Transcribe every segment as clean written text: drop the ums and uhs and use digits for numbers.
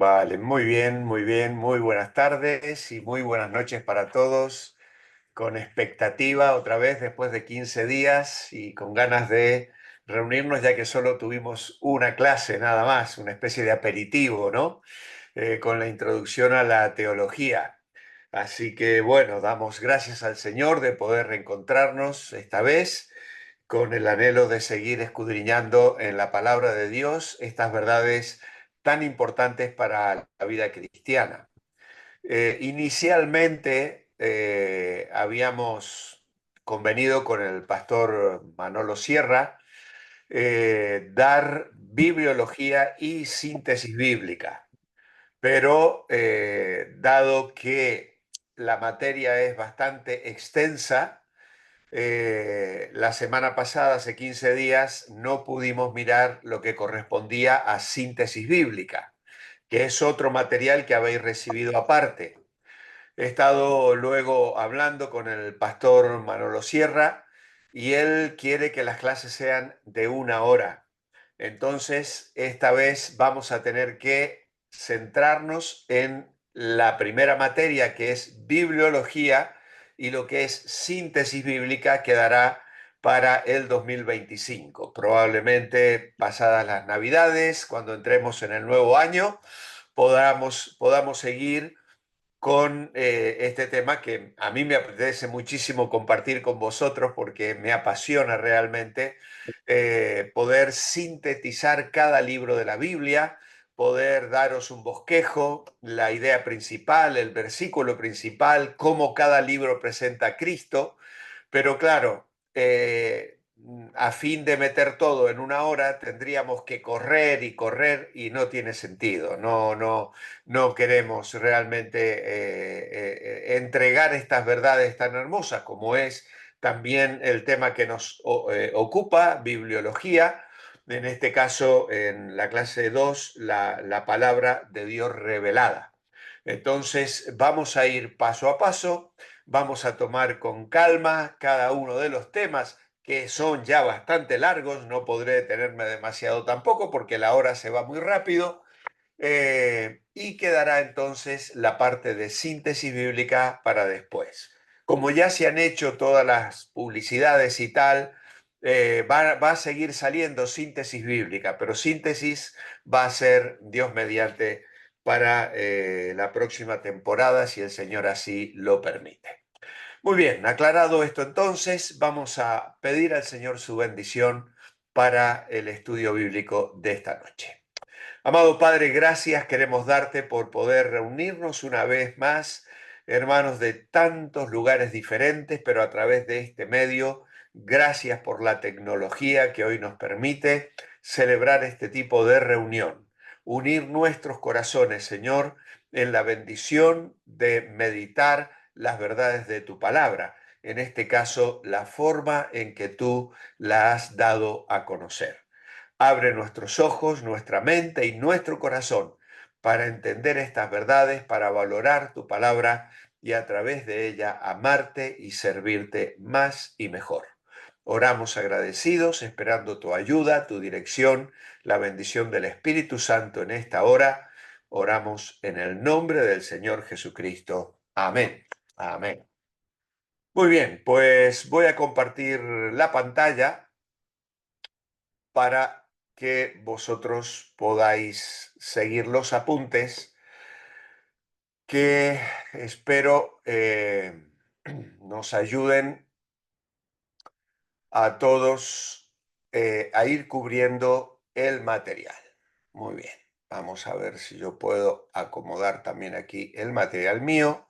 Vale, muy bien, muy buenas tardes y muy buenas noches para todos. Con expectativa otra vez después de 15 días y con ganas de reunirnos ya que solo tuvimos una clase nada más, una especie de aperitivo, ¿no? Con la introducción a la teología. Así que bueno, damos gracias al Señor de poder reencontrarnos esta vez con el anhelo de seguir escudriñando en la palabra de Dios estas verdades tan importantes para la vida cristiana. Inicialmente habíamos convenido con el pastor Manolo Sierra dar bibliología y síntesis bíblica, pero dado que la materia es bastante extensa, la semana pasada, hace 15 días, no pudimos mirar lo que correspondía a síntesis bíblica, que es otro material que habéis recibido aparte. He estado luego hablando con el pastor Manolo Sierra y él quiere que las clases sean de 1 hora. Entonces, esta vez vamos a tener que centrarnos en la primera materia, que es bibliología, y lo que es síntesis bíblica quedará para el 2025. Probablemente pasadas las Navidades, cuando entremos en el nuevo año, podamos seguir con este tema que a mí me apetece muchísimo compartir con vosotros porque me apasiona realmente poder sintetizar cada libro de la Biblia, poder daros un bosquejo, la idea principal, el versículo principal, cómo cada libro presenta a Cristo, pero claro, a fin de meter todo en 1 hora tendríamos que correr y correr y no tiene sentido. No queremos realmente entregar estas verdades tan hermosas como es también el tema que nos ocupa, bibliología. En este caso, en la clase 2, la palabra de Dios revelada. Entonces, vamos a ir paso a paso. Vamos a tomar con calma cada uno de los temas que son ya bastante largos, no podré detenerme demasiado tampoco porque la hora se va muy rápido, y quedará entonces la parte de síntesis bíblica para después. Como ya se han hecho todas las publicidades y tal, va a seguir saliendo síntesis bíblica, pero síntesis va a ser Dios mediante para la próxima temporada, si el Señor así lo permite. Muy bien, aclarado esto entonces, vamos a pedir al Señor su bendición para el estudio bíblico de esta noche. Amado Padre, gracias queremos darte por poder reunirnos una vez más, hermanos de tantos lugares diferentes, pero a través de este medio. Gracias por la tecnología que hoy nos permite celebrar este tipo de reunión. Unir nuestros corazones, Señor, en la bendición de meditar las verdades de tu palabra. En este caso, la forma en que tú la has dado a conocer. Abre nuestros ojos, nuestra mente y nuestro corazón para entender estas verdades, para valorar tu palabra y a través de ella amarte y servirte más y mejor. Oramos agradecidos, esperando tu ayuda, tu dirección, la bendición del Espíritu Santo en esta hora. Oramos en el nombre del Señor Jesucristo. Amén. Amén. Muy bien, pues voy a compartir la pantalla para que vosotros podáis seguir los apuntes que espero nos ayuden a todos a ir cubriendo el material. Muy bien, vamos a ver si yo puedo acomodar también aquí el material mío.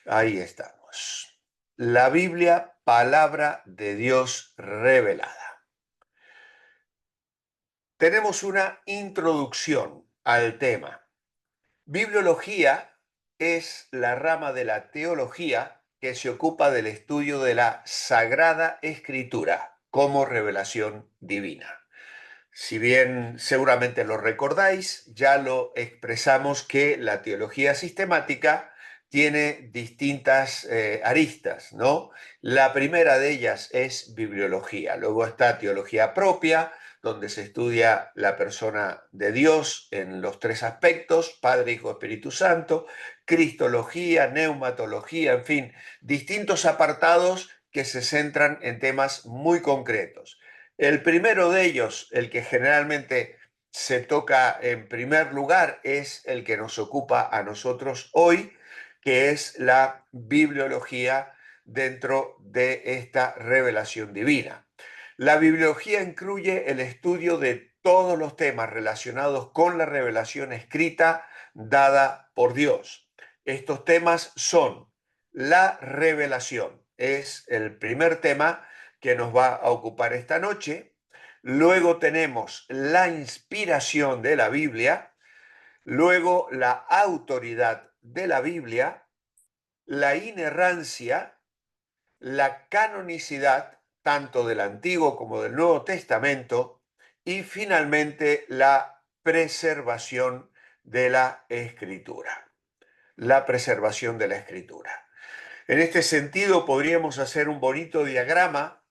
Ahí estamos. La Biblia, palabra de Dios revelada. Tenemos una introducción al tema. Bibliología es la rama de la teología que se ocupa del estudio de la Sagrada Escritura como revelación divina. Si bien seguramente lo recordáis, ya lo expresamos que la teología sistemática tiene distintas aristas, ¿no? La primera de ellas es bibliología, luego está teología propia, donde se estudia la persona de Dios en los tres aspectos, Padre, Hijo, Espíritu Santo, cristología, neumatología, en fin, distintos apartados que se centran en temas muy concretos. El primero de ellos, el que generalmente se toca en primer lugar, es el que nos ocupa a nosotros hoy, que es la bibliología dentro de esta revelación divina. La bibliología incluye el estudio de todos los temas relacionados con la revelación escrita dada por Dios. Estos temas son la revelación, es el primer tema que nos va a ocupar esta noche. Luego tenemos la inspiración de la Biblia, luego la autoridad de la Biblia, la inerrancia, la canonicidad, tanto del Antiguo como del Nuevo Testamento, y finalmente la preservación de la Escritura. La preservación de la Escritura. En este sentido, podríamos hacer un bonito diagrama,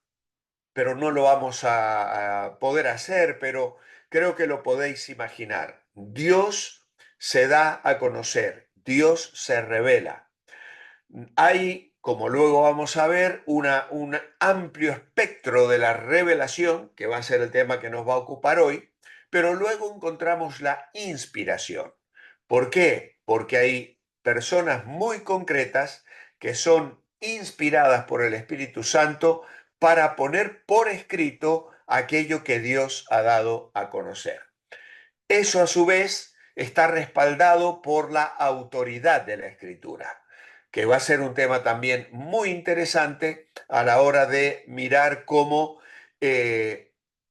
pero no lo vamos a poder hacer, pero creo que lo podéis imaginar. Dios se da a conocer, Dios se revela. Hay, como luego vamos a ver, un amplio espectro de la revelación, que va a ser el tema que nos va a ocupar hoy, pero luego encontramos la inspiración. ¿Por qué? Porque hay personas muy concretas que son inspiradas por el Espíritu Santo para poner por escrito aquello que Dios ha dado a conocer. Eso a su vez está respaldado por la autoridad de la escritura, que va a ser un tema también muy interesante a la hora de mirar cómo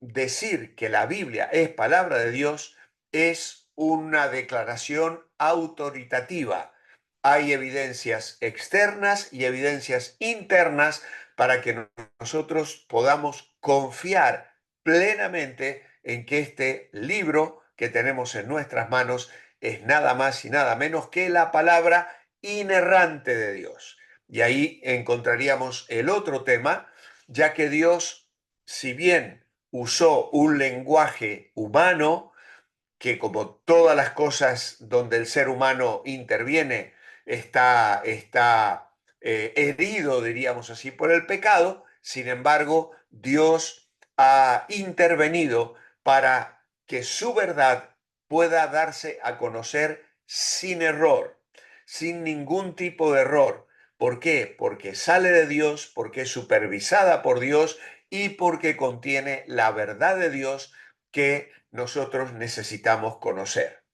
decir que la Biblia es palabra de Dios es una declaración autoritativa. Hay evidencias externas y evidencias internas para que nosotros podamos confiar plenamente en que este libro que tenemos en nuestras manos es nada más y nada menos que la palabra inerrante de Dios. Y ahí encontraríamos el otro tema, ya que Dios, si bien usó un lenguaje humano, que como todas las cosas donde el ser humano interviene, está herido, diríamos así, por el pecado. Sin embargo, Dios ha intervenido para que su verdad pueda darse a conocer sin error, sin ningún tipo de error. ¿Por qué? Porque sale de Dios, porque es supervisada por Dios y porque contiene la verdad de Dios que nosotros necesitamos conocer.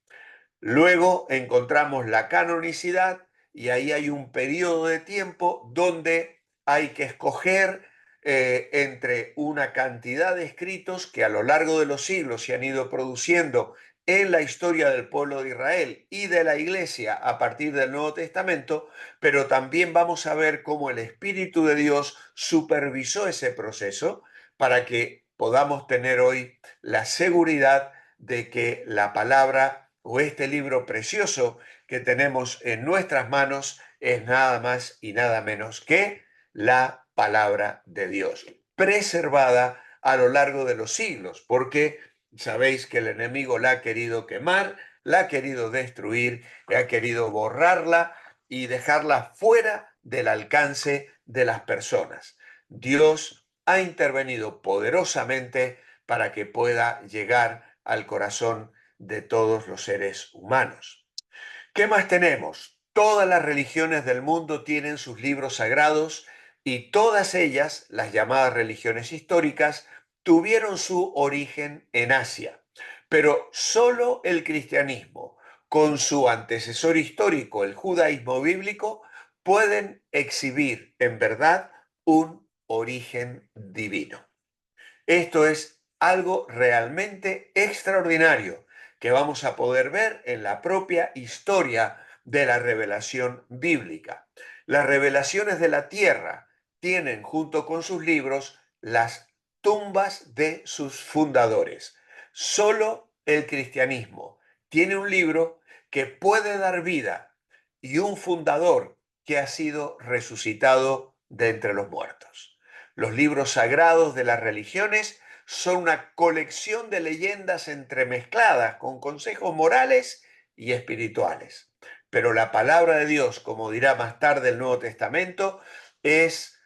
Luego encontramos la canonicidad y ahí hay un periodo de tiempo donde hay que escoger entre una cantidad de escritos que a lo largo de los siglos se han ido produciendo en la historia del pueblo de Israel y de la Iglesia a partir del Nuevo Testamento, pero también vamos a ver cómo el Espíritu de Dios supervisó ese proceso para que podamos tener hoy la seguridad de que la palabra o este libro precioso que tenemos en nuestras manos es nada más y nada menos que la palabra de Dios, preservada a lo largo de los siglos, porque sabéis que el enemigo la ha querido quemar, la ha querido destruir, ha querido borrarla y dejarla fuera del alcance de las personas. Dios ha intervenido poderosamente para que pueda llegar al corazón de todos los seres humanos. ¿Qué más tenemos? Todas las religiones del mundo tienen sus libros sagrados y todas ellas, las llamadas religiones históricas, tuvieron su origen en Asia. Pero solo el cristianismo, con su antecesor histórico, el judaísmo bíblico, pueden exhibir en verdad un origen divino. Esto es algo realmente extraordinario que vamos a poder ver en la propia historia de la revelación bíblica. Las revelaciones de la tierra tienen junto con sus libros las tumbas de sus fundadores. Solo el cristianismo tiene un libro que puede dar vida y un fundador que ha sido resucitado de entre los muertos. Los libros sagrados de las religiones son una colección de leyendas entremezcladas con consejos morales y espirituales. Pero la palabra de Dios, como dirá más tarde el Nuevo Testamento, es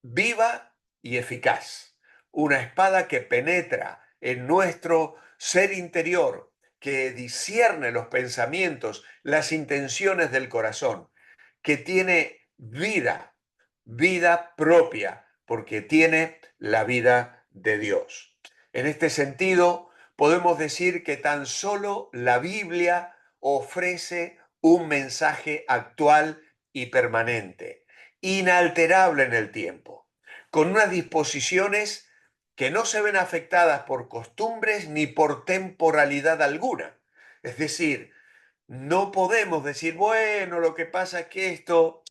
viva y eficaz. Una espada que penetra en nuestro ser interior, que discierne los pensamientos, las intenciones del corazón, que tiene vida, vida propia, porque tiene la vida de Dios. En este sentido, podemos decir que tan solo la Biblia ofrece un mensaje actual y permanente, inalterable en el tiempo, con unas disposiciones que no se ven afectadas por costumbres ni por temporalidad alguna. Es decir, no podemos decir, bueno, lo que pasa es que esto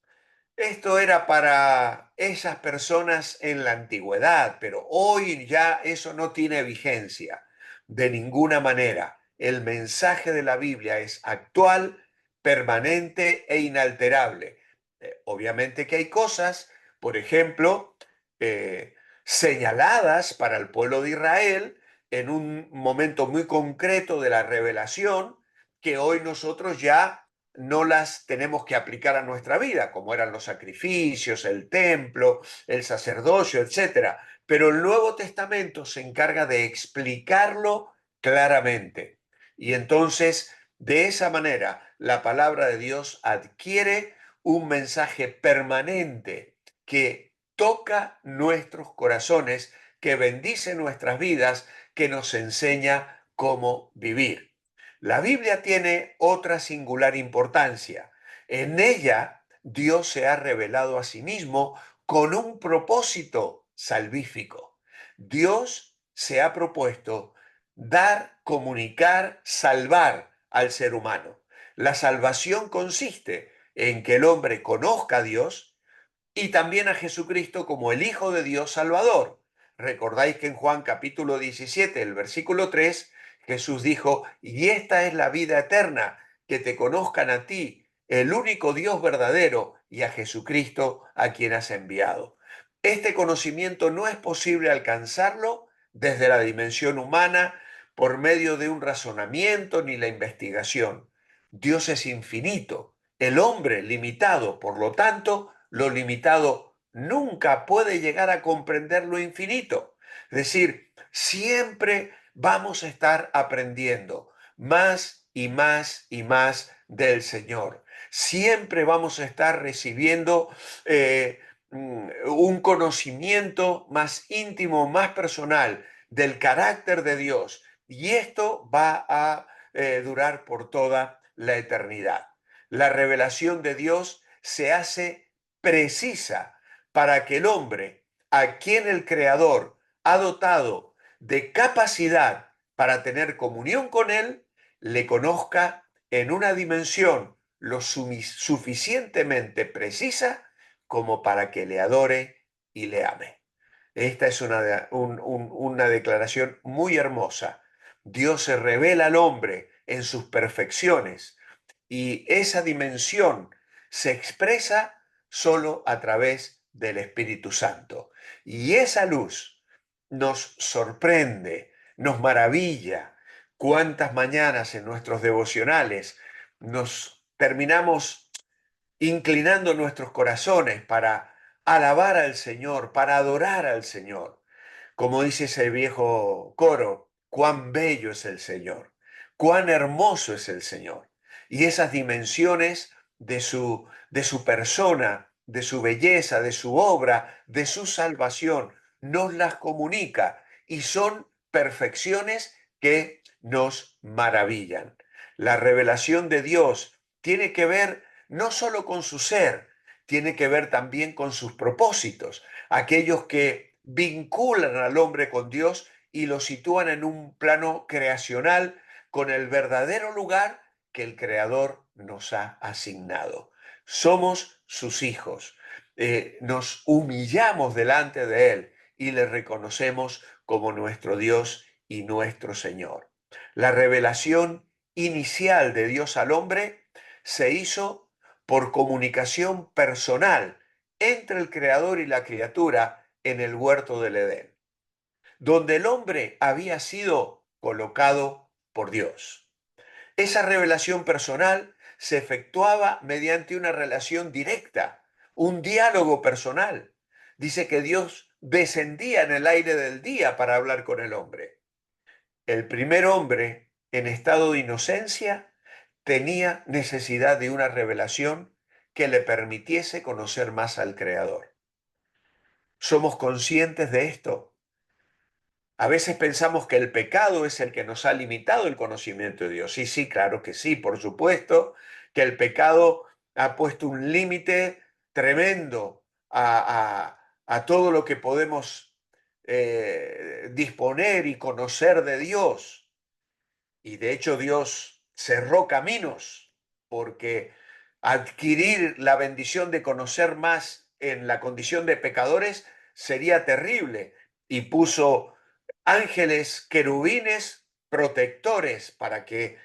era para esas personas en la antigüedad, pero hoy ya eso no tiene vigencia de ninguna manera. El mensaje de la Biblia es actual, permanente e inalterable. Obviamente que hay cosas, por ejemplo, eh, señaladas para el pueblo de Israel en un momento muy concreto de la revelación, que hoy nosotros ya no las tenemos que aplicar a nuestra vida, como eran los sacrificios, el templo, el sacerdocio, etcétera. Pero el Nuevo Testamento se encarga de explicarlo claramente. Y entonces, de esa manera, la palabra de Dios adquiere un mensaje permanente que toca nuestros corazones, que bendice nuestras vidas, que nos enseña cómo vivir. La Biblia tiene otra singular importancia. En ella Dios se ha revelado a sí mismo con un propósito salvífico. Dios se ha propuesto dar, comunicar, salvar al ser humano. La salvación consiste en que el hombre conozca a Dios y también a Jesucristo como el Hijo de Dios Salvador. Recordáis que en Juan capítulo 17, el versículo 3, Jesús dijo, y esta es la vida eterna, que te conozcan a ti, el único Dios verdadero, y a Jesucristo a quien has enviado. Este conocimiento no es posible alcanzarlo desde la dimensión humana por medio de un razonamiento ni la investigación. Dios es infinito, el hombre limitado, por lo tanto, lo limitado nunca puede llegar a comprender lo infinito. Es decir, siempre vamos a estar aprendiendo más y más y más del Señor. Siempre vamos a estar recibiendo un conocimiento más íntimo, más personal del carácter de Dios. Y esto va a durar por toda la eternidad. La revelación de Dios se hace precisa para que el hombre, a quien el Creador ha dotado de capacidad para tener comunión con Él, le conozca en una dimensión lo suficientemente precisa como para que le adore y le ame. Esta es una declaración muy hermosa. Dios se revela al hombre en sus perfecciones y esa dimensión se expresa solo a través del Espíritu Santo. Y esa luz nos sorprende, nos maravilla. Cuántas mañanas en nuestros devocionales nos terminamos inclinando nuestros corazones para alabar al Señor, para adorar al Señor. Como dice ese viejo coro, cuán bello es el Señor, cuán hermoso es el Señor. Y esas dimensiones de su persona, de su belleza, de su obra, de su salvación, nos las comunica y son perfecciones que nos maravillan. La revelación de Dios tiene que ver no solo con su ser, tiene que ver también con sus propósitos, aquellos que vinculan al hombre con Dios y lo sitúan en un plano creacional con el verdadero lugar que el Creador nos ha asignado. Somos sus hijos, nos humillamos delante de Él y le reconocemos como nuestro Dios y nuestro Señor. La revelación inicial de Dios al hombre se hizo por comunicación personal entre el Creador y la criatura en el huerto del Edén, donde el hombre había sido colocado por Dios. Esa revelación personal se efectuaba mediante una relación directa, un diálogo personal. Dice que Dios descendía en el aire del día para hablar con el hombre. El primer hombre en estado de inocencia tenía necesidad de una revelación que le permitiese conocer más al Creador. ¿Somos conscientes de esto? A veces pensamos que el pecado es el que nos ha limitado el conocimiento de Dios. Sí, sí, claro que sí, por supuesto, que el pecado ha puesto un límite tremendo a todo lo que podemos disponer y conocer de Dios. Y de hecho Dios cerró caminos porque adquirir la bendición de conocer más en la condición de pecadores sería terrible y puso ángeles querubines protectores para que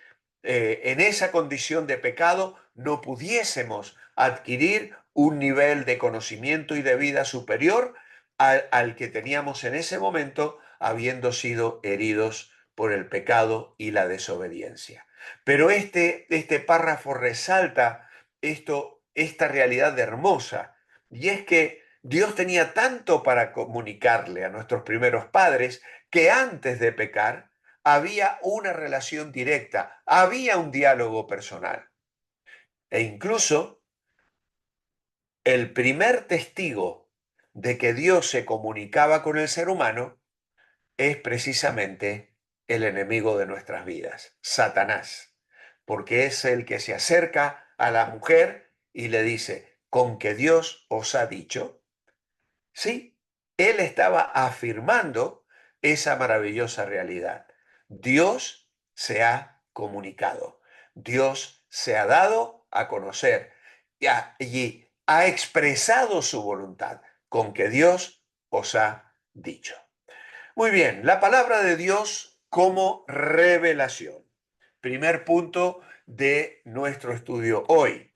en esa condición de pecado no pudiésemos adquirir un nivel de conocimiento y de vida superior al que teníamos en ese momento, habiendo sido heridos por el pecado y la desobediencia. Pero este párrafo resalta esta realidad hermosa, y es que Dios tenía tanto para comunicarle a nuestros primeros padres que antes de pecar había una relación directa, había un diálogo personal. E incluso el primer testigo de que Dios se comunicaba con el ser humano es precisamente el enemigo de nuestras vidas, Satanás, porque es el que se acerca a la mujer y le dice, ¿con que Dios os ha dicho? Sí, él estaba afirmando esa maravillosa realidad. Dios se ha comunicado, Dios se ha dado a conocer y ha expresado su voluntad con que Dios os ha dicho. Muy bien, la palabra de Dios como revelación. Primer punto de nuestro estudio hoy.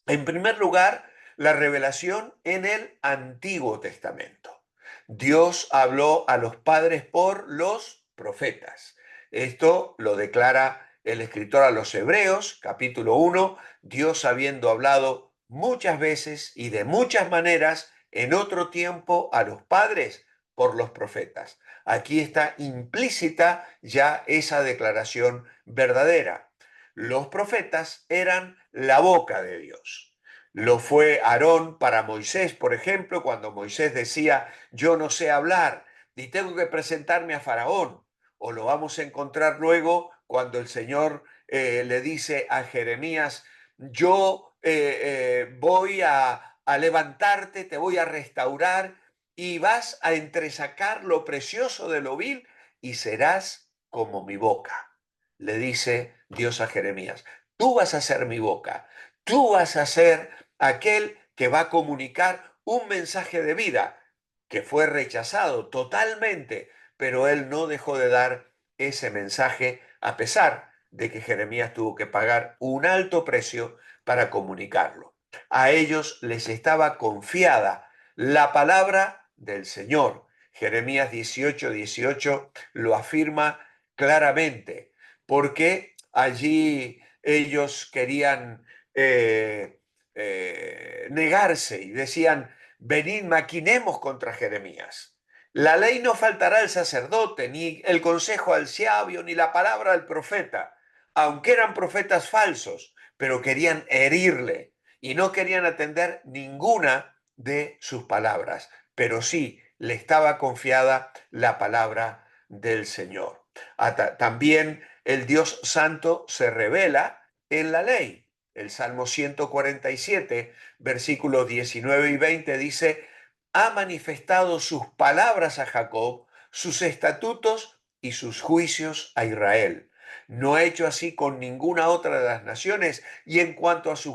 En primer lugar, la revelación en el Antiguo Testamento. Dios habló a los padres por los profetas. Esto lo declara el escritor a los Hebreos, capítulo 1, Dios habiendo hablado muchas veces y de muchas maneras en otro tiempo a los padres por los profetas. Aquí está implícita ya esa declaración verdadera. Los profetas eran la boca de Dios. Lo fue Aarón para Moisés, por ejemplo, cuando Moisés decía, yo no sé hablar y tengo que presentarme a Faraón. O lo vamos a encontrar luego cuando el Señor le dice a Jeremías, yo voy a levantarte, te voy a restaurar y vas a entresacar lo precioso de lo vil y serás como mi boca, le dice Dios a Jeremías. Tú vas a ser mi boca, tú vas a ser aquel que va a comunicar un mensaje de vida que fue rechazado totalmente, pero él no dejó de dar ese mensaje a pesar de que Jeremías tuvo que pagar un alto precio para comunicarlo. A ellos les estaba confiada la palabra del Señor. Jeremías 18:18 lo afirma claramente, porque allí ellos querían negarse y decían, venid, maquinemos contra Jeremías. La ley no faltará al sacerdote, ni el consejo al sabio, ni la palabra al profeta, aunque eran profetas falsos, pero querían herirle y no querían atender ninguna de sus palabras, pero sí le estaba confiada la palabra del Señor. También el Dios Santo se revela en la ley. El Salmo 147, versículos 19 y 20 dice, ha manifestado sus palabras a Jacob, sus estatutos y sus juicios a Israel. No ha hecho así con ninguna otra de las naciones y en cuanto a sus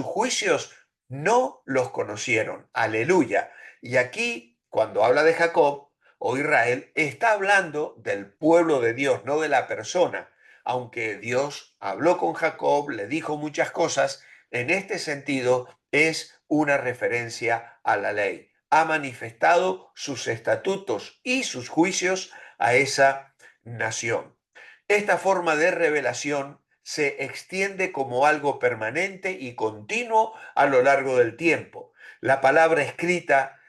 juicios, no los conocieron. Aleluya. Y aquí, cuando habla de Jacob o Israel, está hablando del pueblo de Dios, no de la persona. aunque Dios habló con Jacob, le dijo muchas cosas, en este sentido es una referencia a la ley. Ha manifestado sus estatutos y sus juicios a esa nación. Esta forma de revelación se extiende como algo permanente y continuo a lo largo del tiempo. La palabra escrita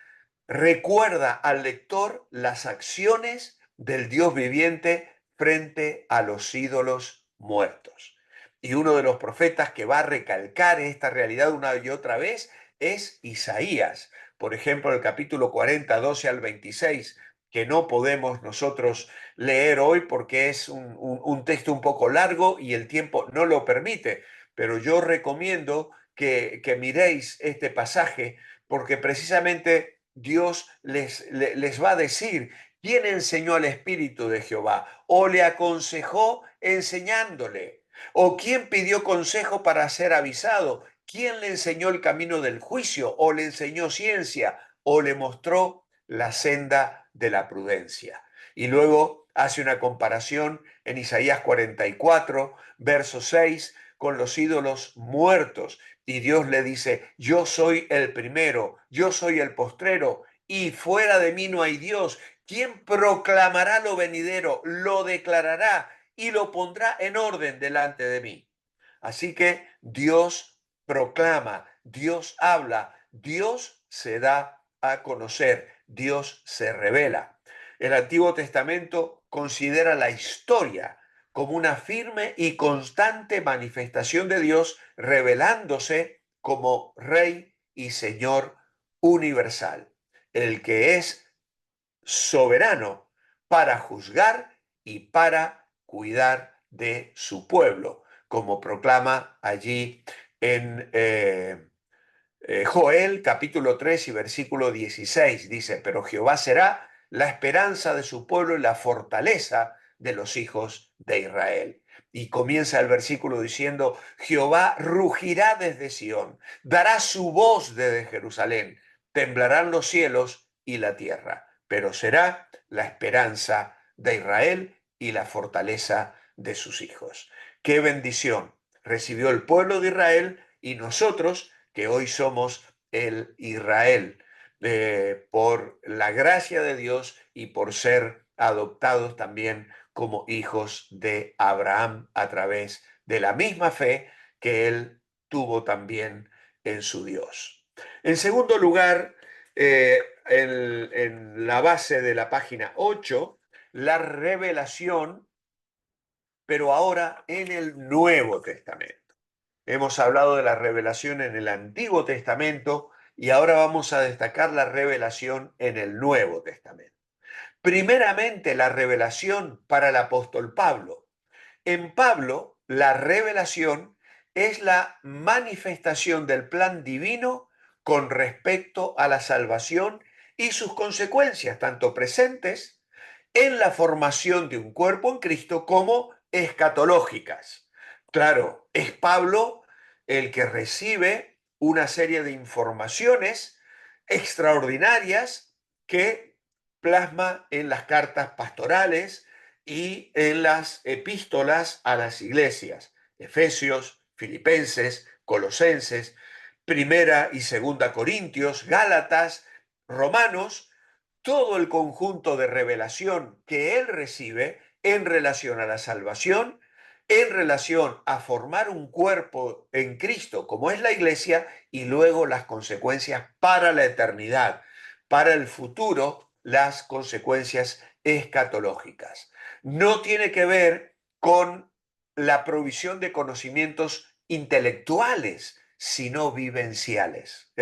recuerda al lector las acciones del Dios viviente frente a los ídolos muertos. Y uno de los profetas que va a recalcar esta realidad una y otra vez es Isaías. Por ejemplo, el capítulo 40, 12 al 26, que no podemos nosotros leer hoy porque es un texto un poco largo y el tiempo no lo permite. Pero yo recomiendo que miréis este pasaje porque precisamente Dios les va a decir quién enseñó al Espíritu de Jehová o le aconsejó enseñándole o quién pidió consejo para ser avisado, quién le enseñó el camino del juicio o le enseñó ciencia o le mostró la senda de la prudencia. Y luego hace una comparación en Isaías 44, verso 6, con los ídolos muertos. Y Dios le dice, yo soy el primero, yo soy el postrero, y fuera de mí no hay Dios. ¿Quién proclamará lo venidero, lo declarará y lo pondrá en orden delante de mí? Así que Dios proclama, Dios habla, Dios se da a conocer, Dios se revela. El Antiguo Testamento considera la historia como una firme y constante manifestación de Dios revelándose como Rey y Señor universal, el que es soberano para juzgar y para cuidar de su pueblo, como proclama allí en Joel capítulo 3 y versículo 16. Dice, pero Jehová será la esperanza de su pueblo y la fortaleza de los hijos de Israel. Y comienza el versículo diciendo, Jehová rugirá desde Sión, dará su voz desde Jerusalén, temblarán los cielos y la tierra, pero será la esperanza de Israel y la fortaleza de sus hijos. ¡Qué bendición! Recibió el pueblo de Israel y nosotros que hoy somos el Israel, por la gracia de Dios y por ser adoptados también como hijos de Abraham a través de la misma fe que él tuvo también en su Dios. En segundo lugar, en la base de la página 8, la revelación, pero ahora en el Nuevo Testamento. Hemos hablado de la revelación en el Antiguo Testamento y ahora vamos a destacar la revelación en el Nuevo Testamento. Primeramente, la revelación para el apóstol Pablo. En Pablo, la revelación es la manifestación del plan divino con respecto a la salvación y sus consecuencias, tanto presentes en la formación de un cuerpo en Cristo como escatológicas. Claro, es Pablo el que recibe una serie de informaciones extraordinarias que plasma en las cartas pastorales y en las epístolas a las iglesias, Efesios, Filipenses, Colosenses, Primera y Segunda Corintios, Gálatas, Romanos, todo el conjunto de revelación que él recibe en relación a la salvación, en relación a formar un cuerpo en Cristo como es la iglesia y luego las consecuencias para la eternidad, para el futuro, las consecuencias escatológicas. No tiene que ver con la provisión de conocimientos intelectuales, sino vivenciales.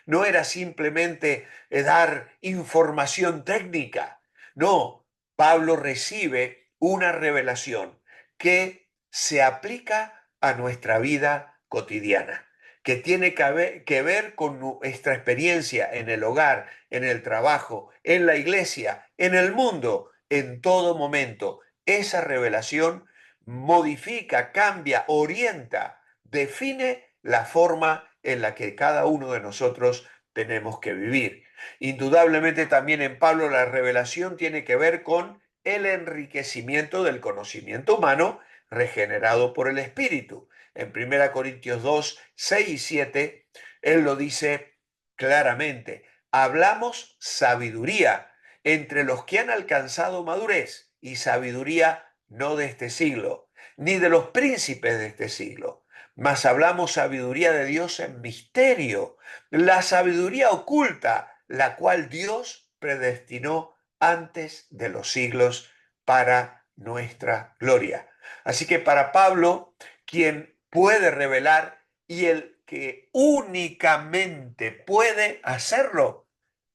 No era simplemente dar información técnica. No, Pablo recibe una revelación que se aplica a nuestra vida cotidiana, que tiene que ver con nuestra experiencia en el hogar, en el trabajo, en la iglesia, en el mundo, en todo momento. Esa revelación modifica, cambia, orienta, define la forma en la que cada uno de nosotros tenemos que vivir. Indudablemente también en Pablo la revelación tiene que ver con el enriquecimiento del conocimiento humano regenerado por el Espíritu. En 1 Corintios 2, 6 y 7, él lo dice claramente. Hablamos sabiduría entre los que han alcanzado madurez, y sabiduría no de este siglo, ni de los príncipes de este siglo, mas hablamos sabiduría de Dios en misterio, la sabiduría oculta, la cual Dios predestinó antes de los siglos para nuestra gloria. Así que para Pablo, quien puede revelar y el que únicamente puede hacerlo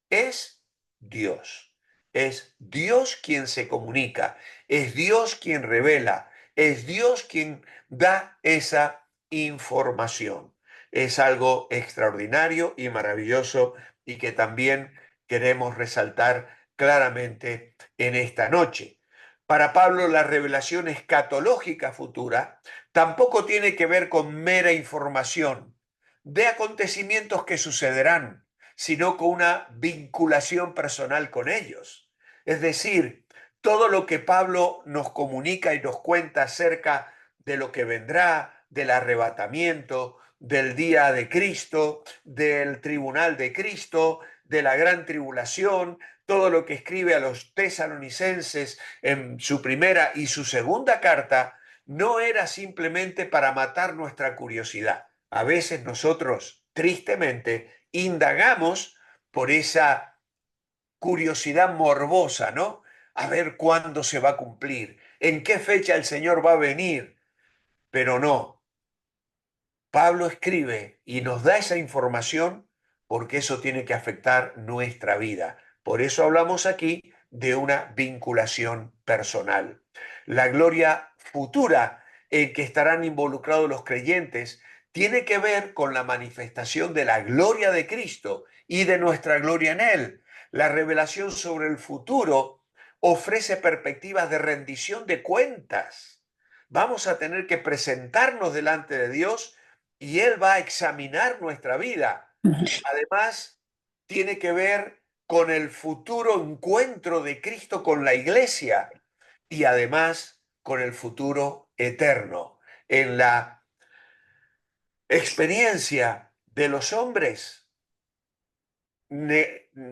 es Dios. Es Dios quien se comunica, es Dios quien revela, es Dios quien da esa información. Es algo extraordinario y maravilloso y que también queremos resaltar claramente en esta noche. Para Pablo, la revelación escatológica futura tampoco tiene que ver con mera información de acontecimientos que sucederán, sino con una vinculación personal con ellos. Es decir, todo lo que Pablo nos comunica y nos cuenta acerca de lo que vendrá, del arrebatamiento, del día de Cristo, del tribunal de Cristo, de la gran tribulación, todo lo que escribe a los tesalonicenses en su primera y su segunda carta, no era simplemente para matar nuestra curiosidad. A veces nosotros, tristemente, indagamos por esa curiosidad morbosa, ¿no? A ver cuándo se va a cumplir, en qué fecha el Señor va a venir. Pero no, Pablo escribe y nos da esa información porque eso tiene que afectar nuestra vida. Por eso hablamos aquí de una vinculación personal. La gloria futura en que estarán involucrados los creyentes tiene que ver con la manifestación de la gloria de Cristo y de nuestra gloria en Él. La revelación sobre el futuro ofrece perspectivas de rendición de cuentas. Vamos a tener que presentarnos delante de Dios y Él va a examinar nuestra vida. Además, tiene que ver con el futuro encuentro de Cristo con la iglesia y además con el futuro eterno. En la experiencia de los hombres,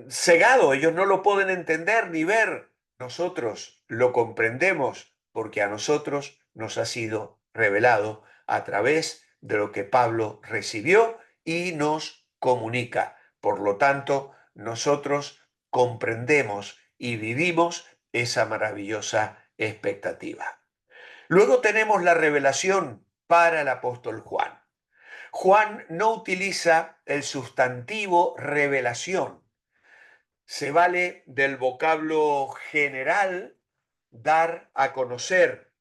cegado, ellos no lo pueden entender ni ver. Nosotros lo comprendemos porque a nosotros nos ha sido revelado a través de lo que Pablo recibió y nos comunica. Por lo tanto, nosotros comprendemos y vivimos esa maravillosa expectativa. Luego tenemos la revelación para el apóstol Juan. Juan no utiliza el sustantivo revelación. Se vale del vocablo general dar a conocer,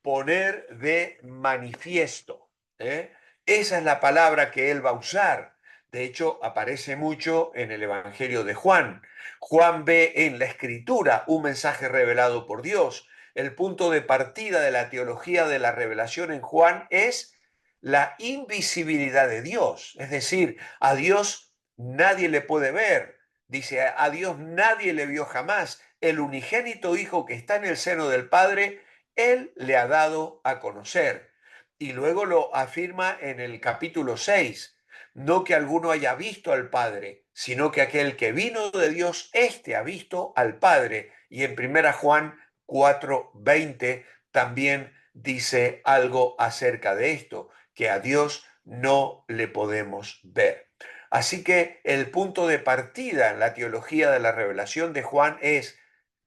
poner de manifiesto. ¿eh? Esa es la palabra que él va a usar. De hecho, aparece mucho en el Evangelio de Juan. Juan ve en la Escritura un mensaje revelado por Dios. El punto de partida de la teología de la revelación en Juan es la invisibilidad de Dios. Es decir, a Dios nadie le puede ver. Dice, a Dios nadie le vio jamás. El unigénito Hijo que está en el seno del Padre, Él le ha dado a conocer. Y luego lo afirma en el capítulo 6. No que alguno haya visto al Padre, sino que aquel que vino de Dios, éste ha visto al Padre. Y en 1 Juan 4:20 también dice algo acerca de esto, que a Dios no le podemos ver. Así que el punto de partida en la teología de la revelación de Juan es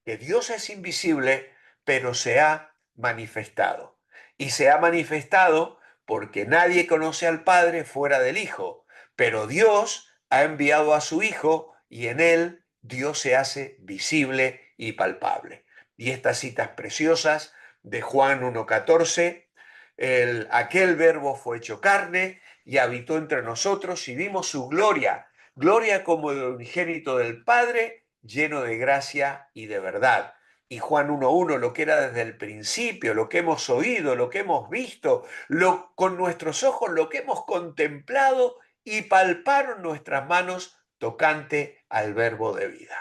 que Dios es invisible, pero se ha manifestado. Y se ha manifestado porque nadie conoce al Padre fuera del Hijo, pero Dios ha enviado a su Hijo y en él Dios se hace visible y palpable. Y estas citas preciosas de Juan 1:14, aquel verbo fue hecho carne y habitó entre nosotros y vimos su gloria, gloria como el unigénito del Padre, lleno de gracia y de verdad. Y Juan 1:1, lo que era desde el principio, lo que hemos oído, lo que hemos visto, con nuestros ojos, lo que hemos contemplado y palparon nuestras manos tocante al verbo de vida.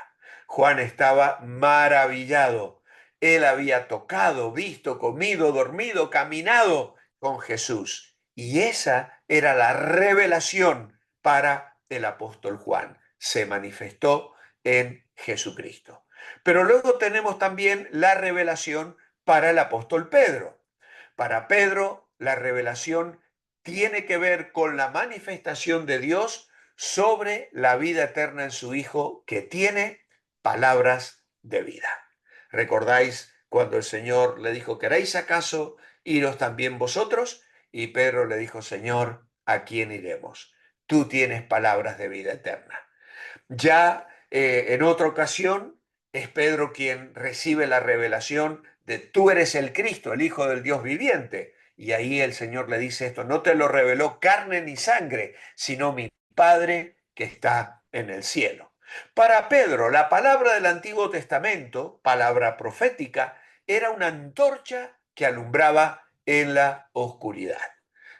Juan estaba maravillado Él había tocado, visto, comido, dormido, caminado con Jesús. Y esa era la revelación para el apóstol Juan. Se manifestó en Jesucristo. Pero luego tenemos también la revelación para el apóstol Pedro. Para Pedro, la revelación tiene que ver con la manifestación de Dios sobre la vida eterna en su Hijo, que tiene palabras de vida. ¿Recordáis cuando el Señor le dijo, ¿queréis acaso iros también vosotros? Y Pedro le dijo, Señor, ¿a quién iremos? Tú tienes palabras de vida eterna. Ya en otra ocasión es Pedro quien recibe la revelación de tú eres el Cristo, el Hijo del Dios viviente. Y ahí el Señor le dice esto, no te lo reveló carne ni sangre, sino mi Padre que está en el cielo. Para Pedro, la palabra del Antiguo Testamento, palabra profética, era una antorcha que alumbraba en la oscuridad.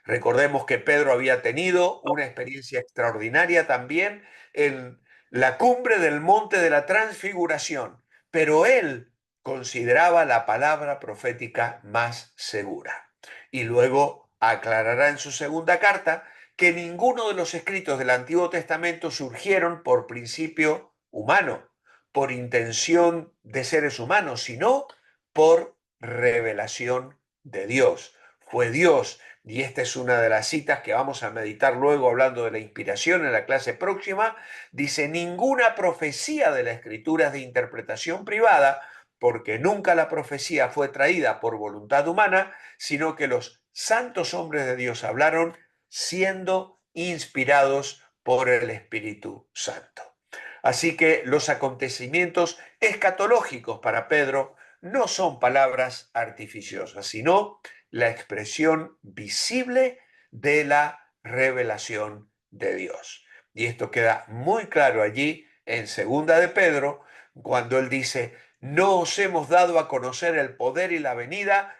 Recordemos que Pedro había tenido una experiencia extraordinaria también en la cumbre del monte de la transfiguración, pero él consideraba la palabra profética más segura. Y luego aclarará en su segunda carta que ninguno de los escritos del Antiguo Testamento surgieron por principio humano, por intención de seres humanos, sino por revelación de Dios. Fue Dios, y esta es una de las citas que vamos a meditar luego hablando de la inspiración en la clase próxima, dice, ninguna profecía de la Escritura es de interpretación privada, porque nunca la profecía fue traída por voluntad humana, sino que los santos hombres de Dios hablaron siendo inspirados por el Espíritu Santo. Así que los acontecimientos escatológicos para Pedro no son palabras artificiosas, sino la expresión visible de la revelación de Dios. Y esto queda muy claro allí en Segunda de Pedro, cuando él dice, no os hemos dado a conocer el poder y la venida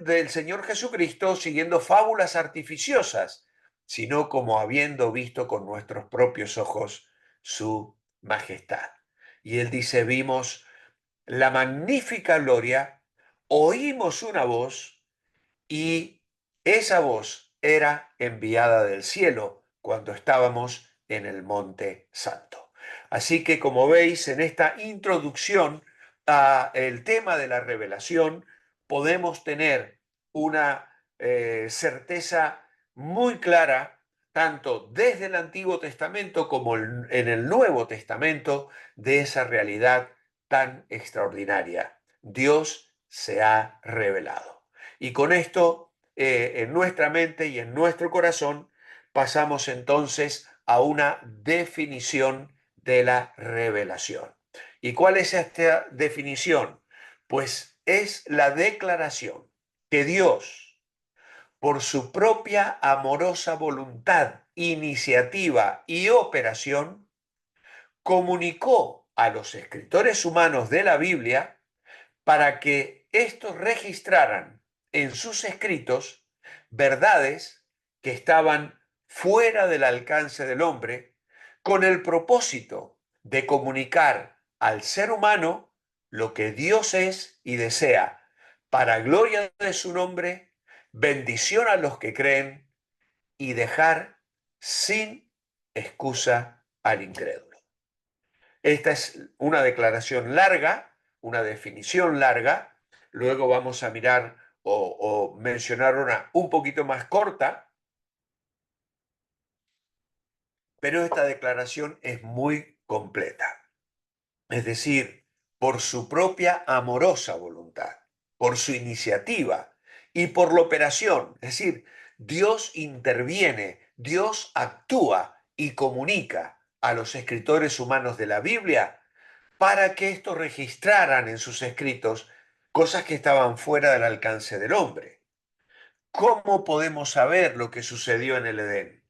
del Señor Jesucristo siguiendo fábulas artificiosas, sino como habiendo visto con nuestros propios ojos su majestad. Y él dice, vimos la magnífica gloria, oímos una voz y esa voz era enviada del cielo cuando estábamos en el Monte Santo. Así que como veis en esta introducción a el tema de la revelación, podemos tener una certeza muy clara, tanto desde el Antiguo Testamento como en el Nuevo Testamento, de esa realidad tan extraordinaria. Dios se ha revelado. Y con esto, en nuestra mente y en nuestro corazón, pasamos entonces a una definición de la revelación. ¿Y cuál es esta definición? Pues es la declaración que Dios, por su propia amorosa voluntad, iniciativa y operación, comunicó a los escritores humanos de la Biblia para que estos registraran en sus escritos verdades que estaban fuera del alcance del hombre, con el propósito de comunicar al ser humano lo que Dios es y desea, para gloria de su nombre, bendición a los que creen y dejar sin excusa al incrédulo. Esta es una declaración larga, una definición larga. Luego vamos a mirar o mencionar una un poquito más corta, pero esta declaración es muy completa. Es decir, por su propia amorosa voluntad, por su iniciativa y por la operación. Es decir, Dios interviene, Dios actúa y comunica a los escritores humanos de la Biblia para que estos registraran en sus escritos cosas que estaban fuera del alcance del hombre. ¿Cómo podemos saber lo que sucedió en el Edén?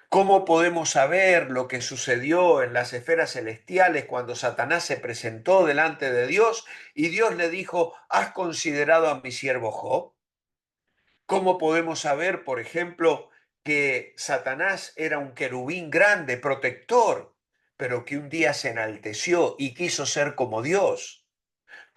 ¿Cómo podemos saber lo que sucedió en las esferas celestiales cuando Satanás se presentó delante de Dios y Dios le dijo, ¿has considerado a mi siervo Job? ¿Cómo podemos saber, por ejemplo, que Satanás era un querubín grande, protector, pero que un día se enalteció y quiso ser como Dios?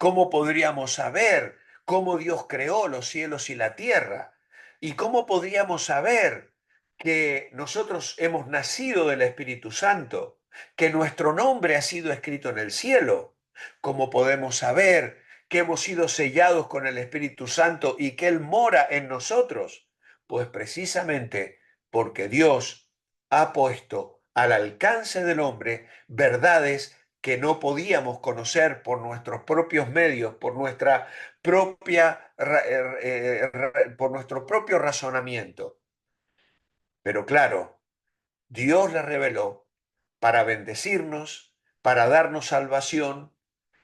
¿Cómo podríamos saber cómo Dios creó los cielos y la tierra? ¿Y cómo podríamos saber que nosotros hemos nacido del Espíritu Santo, que nuestro nombre ha sido escrito en el cielo? ¿Cómo podemos saber que hemos sido sellados con el Espíritu Santo y que Él mora en nosotros? Pues precisamente porque Dios ha puesto al alcance del hombre verdades que no podíamos conocer por nuestros propios medios, por nuestra por nuestro propio razonamiento. Pero claro, Dios la reveló para bendecirnos, para darnos salvación,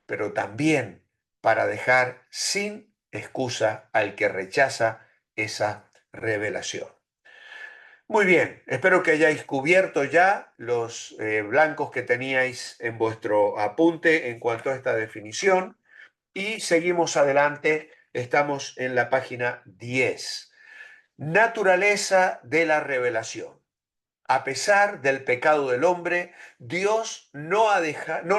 pero también para dejar sin excusa al que rechaza esa revelación. Muy bien, espero que hayáis cubierto ya los blancos que teníais en vuestro apunte en cuanto a esta definición y seguimos adelante. Estamos en la página 10. Naturaleza de la revelación. A pesar del pecado del hombre, Dios no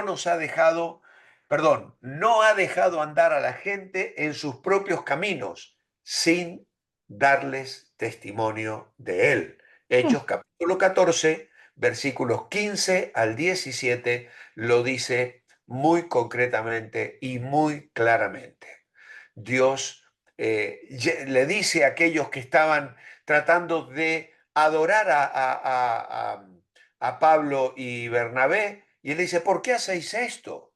nos ha dejado, perdón, no ha dejado andar a la gente en sus propios caminos sin darles testimonio de él. Mm. Hechos capítulo 14, versículos 15 al 17, lo dice muy concretamente y muy claramente. Dios le dice a aquellos que estaban tratando de adorar a Pablo y Bernabé, y él dice, ¿por qué hacéis esto?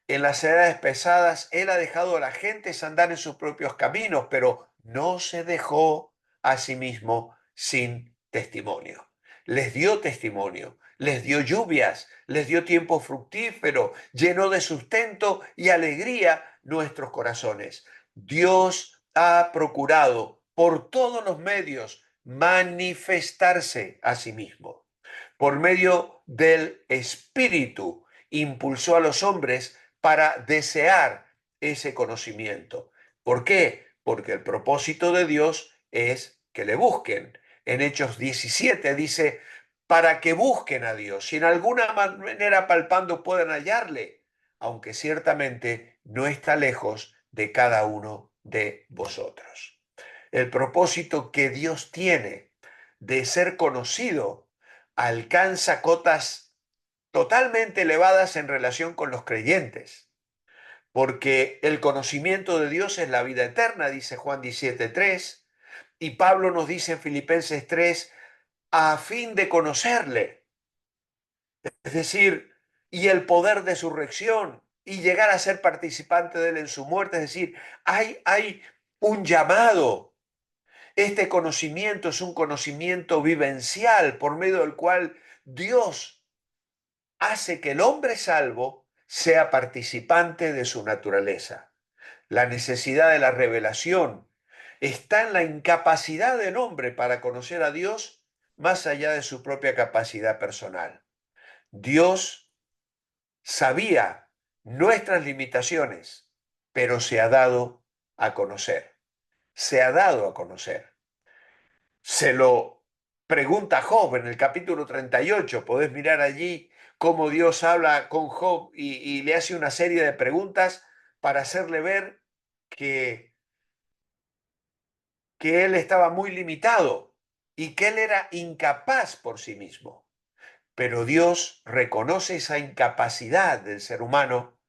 En las edades pesadas, él ha dejado a la gente andar en sus propios caminos, pero no se dejó a sí mismo sin testimonio. Les dio testimonio, les dio lluvias, les dio tiempo fructífero, llenó de sustento y alegría nuestros corazones. Dios ha procurado por todos los medios manifestarse a sí mismo. Por medio del Espíritu impulsó a los hombres para desear ese conocimiento. ¿Por qué? Porque el propósito de Dios es que le busquen. En Hechos 17 dice, para que busquen a Dios, si en alguna manera palpando puedan hallarle, aunque ciertamente no está lejos de cada uno de vosotros. El propósito que Dios tiene de ser conocido alcanza cotas totalmente elevadas en relación con los creyentes, porque el conocimiento de Dios es la vida eterna, dice Juan 17:3, y Pablo nos dice en Filipenses 3, a fin de conocerle, es decir, y el poder de su resurrección, y llegar a ser participante de él en su muerte, es decir, hay un llamado. Este conocimiento es un conocimiento vivencial por medio del cual Dios hace que el hombre salvo sea participante de su naturaleza. La necesidad de la revelación está en la incapacidad del hombre para conocer a Dios más allá de su propia capacidad personal. Dios sabía nuestras limitaciones, pero se ha dado a conocer. Se ha dado a conocer. Se lo pregunta Job en el capítulo 38. Podés mirar allí cómo Dios habla con Job y le hace una serie de preguntas para hacerle ver que, que él estaba muy limitado y que él era incapaz por sí mismo. Pero Dios reconoce esa incapacidad del ser humano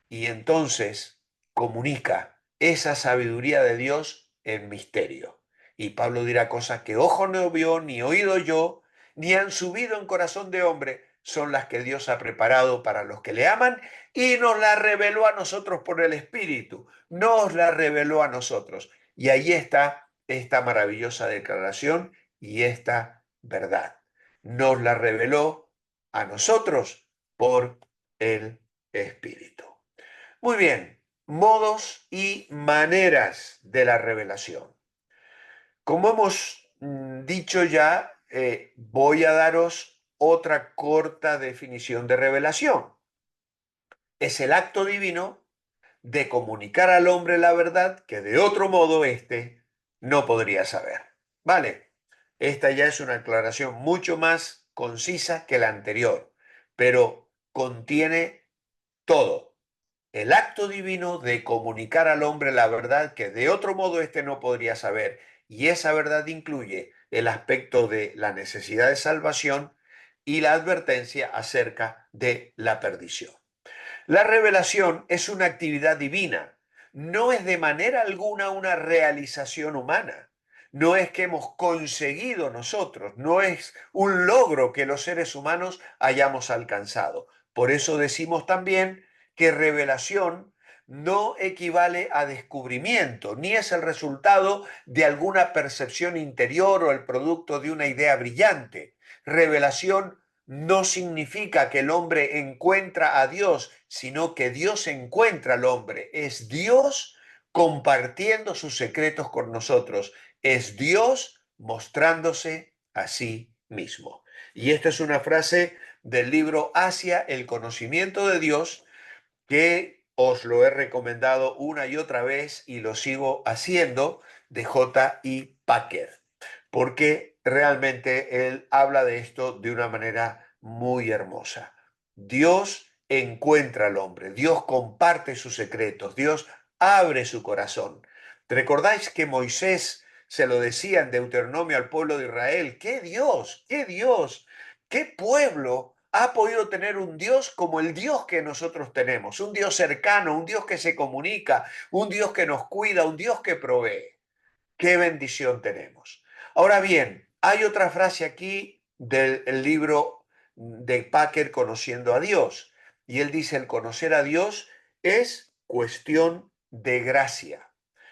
y entonces comunica esa sabiduría de Dios en misterio. Y Pablo dirá cosas que ojo no vio, ni oído yo, ni han subido en corazón de hombre, son las que Dios ha preparado para los que le aman y nos la reveló a nosotros por el Espíritu, nos la reveló a nosotros. Y ahí está esta maravillosa declaración y esta verdad. Nos la reveló a nosotros por el Espíritu. Muy bien, modos y maneras de la revelación. Como hemos dicho ya, voy a daros otra corta definición de revelación. Es el acto divino de comunicar al hombre la verdad que de otro modo éste no podría saber. Vale, esta ya es una aclaración mucho más concisa que la anterior, pero contiene todo. el acto divino de comunicar al hombre la verdad que de otro modo éste no podría saber. Y esa verdad incluye el aspecto de la necesidad de salvación y la advertencia acerca de la perdición. La revelación es una actividad divina, no es de manera alguna una realización humana, no es que hemos conseguido nosotros, no es un logro que los seres humanos hayamos alcanzado. Por eso decimos también que revelación no equivale a descubrimiento, ni es el resultado de alguna percepción interior o el producto de una idea brillante. Revelación no significa que el hombre encuentra a Dios, sino que Dios encuentra al hombre. Es Dios compartiendo sus secretos con nosotros. Es Dios mostrándose a sí mismo. Y esta es una frase del libro Hacia el conocimiento de Dios, que os lo he recomendado una y otra vez y lo sigo haciendo, de J. I. Packer, porque realmente él habla de esto de una manera muy hermosa. Dios encuentra al hombre, Dios comparte sus secretos, Dios abre su corazón. ¿Recordáis que Moisés se lo decía en Deuteronomio al pueblo de Israel? ¡Qué Dios! ¡Qué Dios! ¿Qué pueblo ha podido tener un Dios como el Dios que nosotros tenemos? Un Dios cercano, un Dios que se comunica, un Dios que nos cuida, un Dios que provee. ¡Qué bendición tenemos! Ahora bien, hay otra frase aquí del libro de Packer, Conociendo a Dios. Y él dice, el conocer a Dios es cuestión de gracia.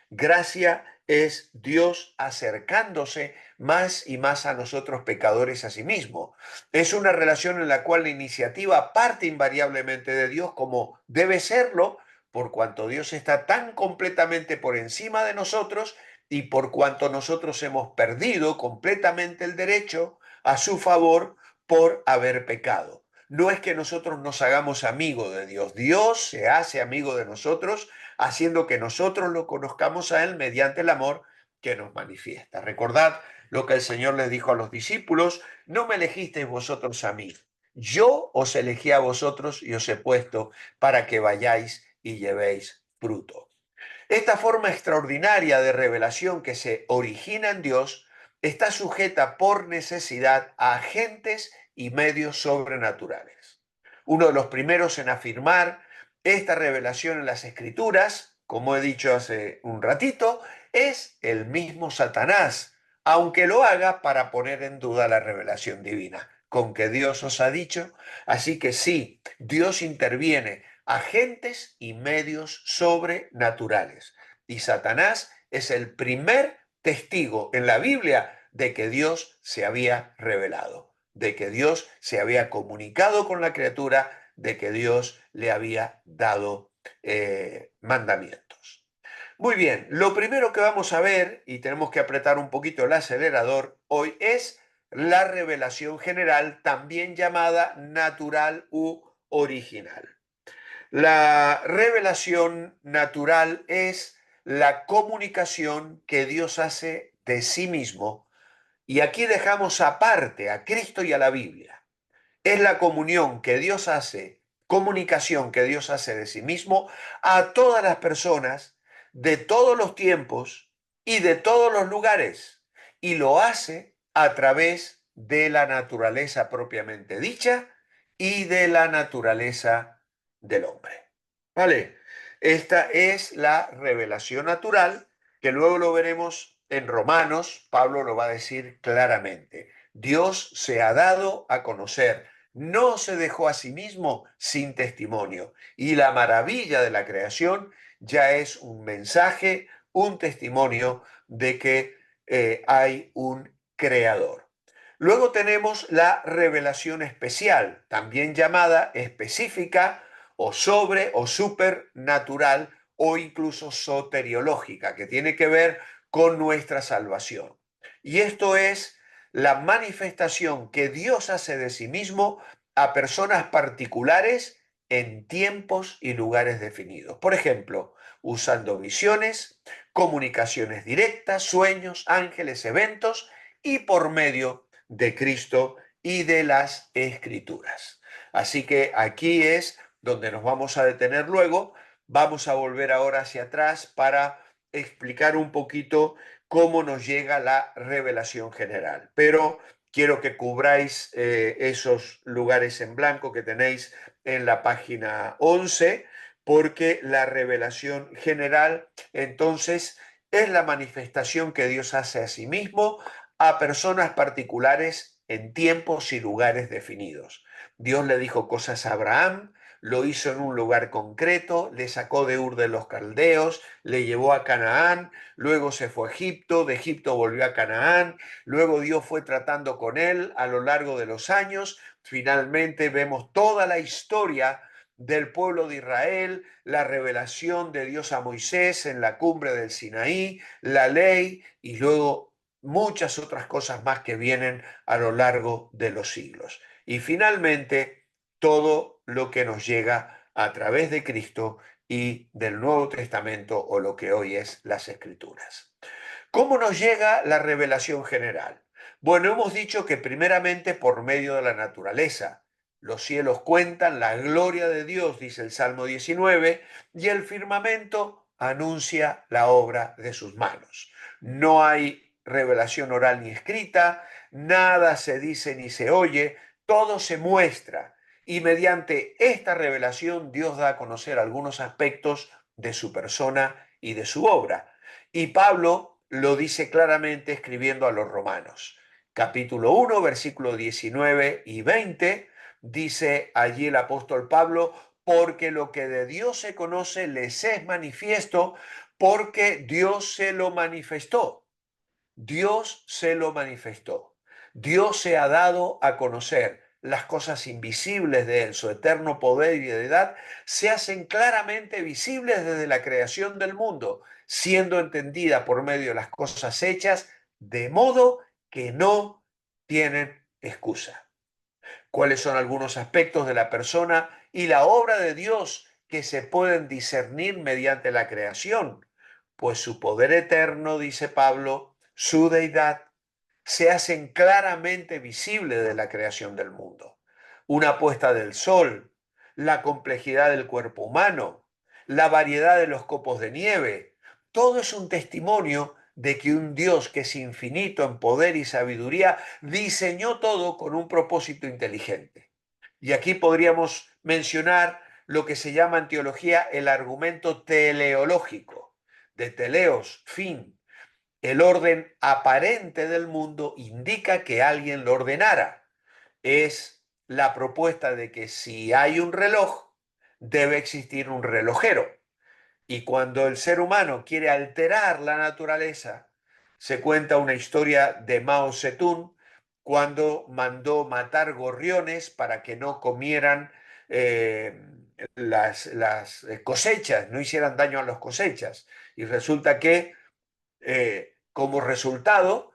Gracia es Dios acercándose más y más a nosotros pecadores a sí mismo. Es una relación en la cual la iniciativa parte invariablemente de Dios, como debe serlo, por cuanto Dios está tan completamente por encima de nosotros y por cuanto nosotros hemos perdido completamente el derecho a su favor por haber pecado. No es que nosotros nos hagamos amigos de Dios. Dios se hace amigo de nosotros haciendo que nosotros lo conozcamos a Él mediante el amor que nos manifiesta. Recordad lo que el Señor les dijo a los discípulos: no me elegisteis vosotros a mí, yo os elegí a vosotros y os he puesto para que vayáis y llevéis fruto. Esta forma extraordinaria de revelación que se origina en Dios está sujeta por necesidad a agentes y medios sobrenaturales. Uno de los primeros en afirmar esta revelación en las Escrituras, como he dicho hace un ratito, es el mismo Satanás, aunque lo haga para poner en duda la revelación divina. Con que Dios os ha dicho, así que sí, Dios interviene agentes y medios sobrenaturales. Y Satanás es el primer testigo en la Biblia de que Dios se había revelado, de que Dios se había comunicado con la criatura, de que Dios le había dado mandamientos. Muy bien, lo primero que vamos a ver, y tenemos que apretar un poquito el acelerador hoy, es la revelación general, también llamada natural u original. La revelación natural es la comunicación que Dios hace de sí mismo, y aquí dejamos aparte a Cristo y a la Biblia. Es la comunión que Dios hace, comunicación que Dios hace de sí mismo a todas las personas de todos los tiempos y de todos los lugares, y lo hace a través de la naturaleza propiamente dicha y de la naturaleza del hombre. ¿Vale? Esta es la revelación natural, que luego lo veremos en Romanos. Pablo lo va a decir claramente. Dios se ha dado a conocer, no se dejó a sí mismo sin testimonio. Y la maravilla de la creación ya es un mensaje, un testimonio de que hay un creador. Luego tenemos la revelación especial, también llamada específica o sobre o supernatural o incluso soteriológica, que tiene que ver con nuestra salvación. Y esto es la manifestación que Dios hace de sí mismo a personas particulares en tiempos y lugares definidos. Por ejemplo, usando visiones, comunicaciones directas, sueños, ángeles, eventos, y por medio de Cristo y de las Escrituras. Así que aquí es donde nos vamos a detener luego, vamos a volver ahora hacia atrás para explicar un poquito cómo nos llega la revelación general. Pero quiero que cubráis esos lugares en blanco que tenéis en la página 11, porque la revelación general entonces es la manifestación que Dios hace a sí mismo a personas particulares en tiempos y lugares definidos. Dios le dijo cosas a Abraham, lo hizo en un lugar concreto, le sacó de Ur de los Caldeos, le llevó a Canaán, luego se fue a Egipto, de Egipto volvió a Canaán, luego Dios fue tratando con él a lo largo de los años, finalmente vemos toda la historia del pueblo de Israel, la revelación de Dios a Moisés en la cumbre del Sinaí, la ley y luego muchas otras cosas más que vienen a lo largo de los siglos. Y finalmente, todo lo que nos llega a través de Cristo y del Nuevo Testamento o lo que hoy es las Escrituras. ¿Cómo nos llega la revelación general? Bueno, hemos dicho que primeramente por medio de la naturaleza. Los cielos cuentan la gloria de Dios, dice el Salmo 19, y el firmamento anuncia la obra de sus manos. No hay revelación oral ni escrita, nada se dice ni se oye, todo se muestra. Y mediante esta revelación Dios da a conocer algunos aspectos de su persona y de su obra. Y Pablo lo dice claramente escribiendo a los romanos. Capítulo 1, versículo 19 y 20, dice allí el apóstol Pablo, porque lo que de Dios se conoce les es manifiesto, porque Dios se lo manifestó. Dios se lo manifestó. Dios se ha dado a conocer. Las cosas invisibles de Él, su eterno poder y deidad, se hacen claramente visibles desde la creación del mundo, siendo entendida por medio de las cosas hechas, de modo que no tienen excusa. ¿Cuáles son algunos aspectos de la persona y la obra de Dios que se pueden discernir mediante la creación? Pues su poder eterno, dice Pablo, su deidad, se hacen claramente visibles de la creación del mundo. Una puesta del sol, la complejidad del cuerpo humano, la variedad de los copos de nieve, todo es un testimonio de que un Dios que es infinito en poder y sabiduría diseñó todo con un propósito inteligente. Y aquí podríamos mencionar lo que se llama en teología el argumento teleológico, de teleos, fin. El orden aparente del mundo indica que alguien lo ordenara. Es la propuesta de que si hay un reloj, debe existir un relojero. Y cuando el ser humano quiere alterar la naturaleza, se cuenta una historia de Mao Zedong cuando mandó matar gorriones para que no comieran eh, las cosechas, no hicieran daño a las cosechas. Y resulta que como resultado,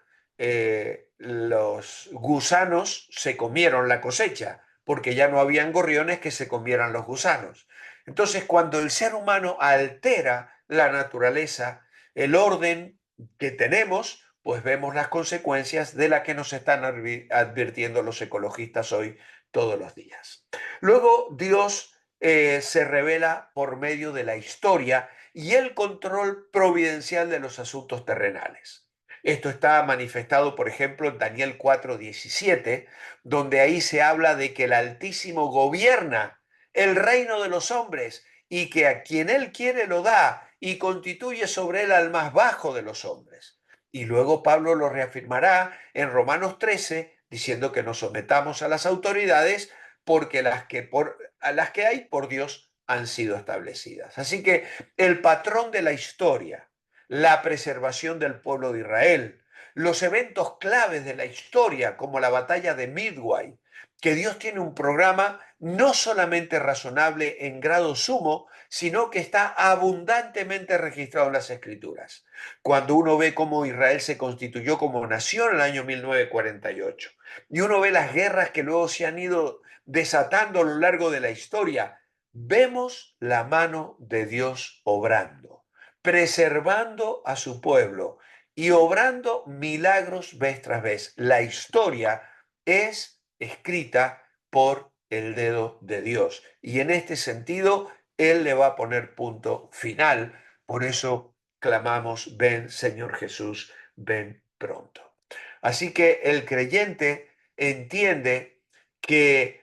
los gusanos se comieron la cosecha, porque ya no habían gorriones que se comieran los gusanos. Entonces, cuando el ser humano altera la naturaleza, el orden que tenemos, pues vemos las consecuencias de las que nos están advirtiendo los ecologistas hoy todos los días. Luego, Dios se revela por medio de la historia y el control providencial de los asuntos terrenales. Esto está manifestado, por ejemplo, en Daniel 4:17, donde ahí se habla de que el Altísimo gobierna el reino de los hombres y que a quien él quiere lo da y constituye sobre él al más bajo de los hombres. Y luego Pablo lo reafirmará en Romanos 13, diciendo que nos sometamos a las autoridades porque a las que hay por Dios han sido establecidas. Así que el patrón de la historia, la preservación del pueblo de Israel, los eventos claves de la historia, como la batalla de Midway, que Dios tiene un programa no solamente razonable en grado sumo, sino que está abundantemente registrado en las Escrituras. Cuando uno ve cómo Israel se constituyó como nación en el año 1948, y uno ve las guerras que luego se han ido desatando a lo largo de la historia, vemos la mano de Dios obrando, preservando a su pueblo y obrando milagros vez tras vez. La historia es escrita por el dedo de Dios. Y en este sentido, Él le va a poner punto final. Por eso clamamos, ven Señor Jesús, ven pronto. Así que el creyente entiende que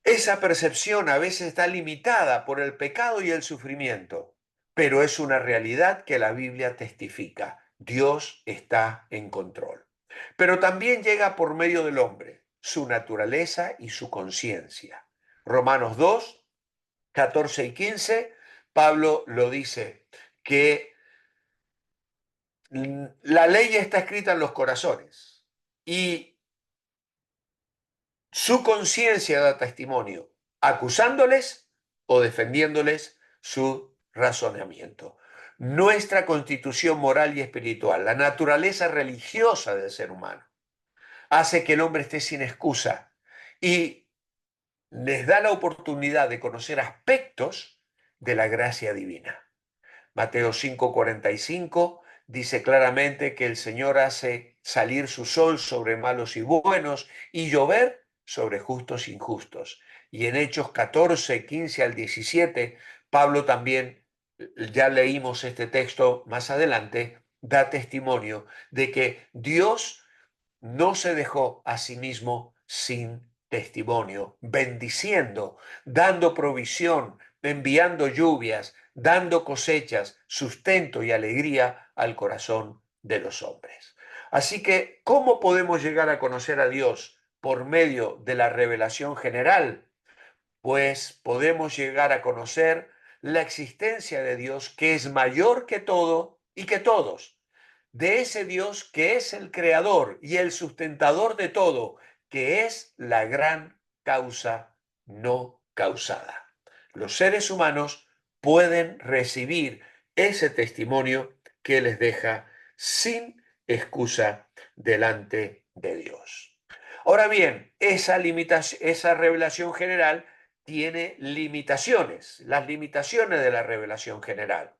esa percepción a veces está limitada por el pecado y el sufrimiento, pero es una realidad que la Biblia testifica. Dios está en control. Pero también llega por medio del hombre, su naturaleza y su conciencia. Romanos 2, 14 y 15, Pablo lo dice, que la ley está escrita en los corazones y su conciencia da testimonio, acusándoles o defendiéndoles su razonamiento. Nuestra constitución moral y espiritual, la naturaleza religiosa del ser humano, hace que el hombre esté sin excusa y les da la oportunidad de conocer aspectos de la gracia divina. Mateo 5:45 dice claramente que el Señor hace salir su sol sobre malos y buenos y llover sobre justos e injustos. Y en Hechos 14:15 al 17, Pablo también, ya leímos este texto más adelante, da testimonio de que Dios no se dejó a sí mismo sin testimonio, bendiciendo, dando provisión, enviando lluvias, dando cosechas, sustento y alegría al corazón de los hombres. Así que, ¿cómo podemos llegar a conocer a Dios por medio de la revelación general? Pues podemos llegar a conocer la existencia de Dios que es mayor que todo y que todos, de ese Dios que es el creador y el sustentador de todo, que es la gran causa no causada. Los seres humanos pueden recibir ese testimonio que les deja sin excusa delante de Dios. Ahora bien, esa revelación general tiene limitaciones, las limitaciones de la revelación general.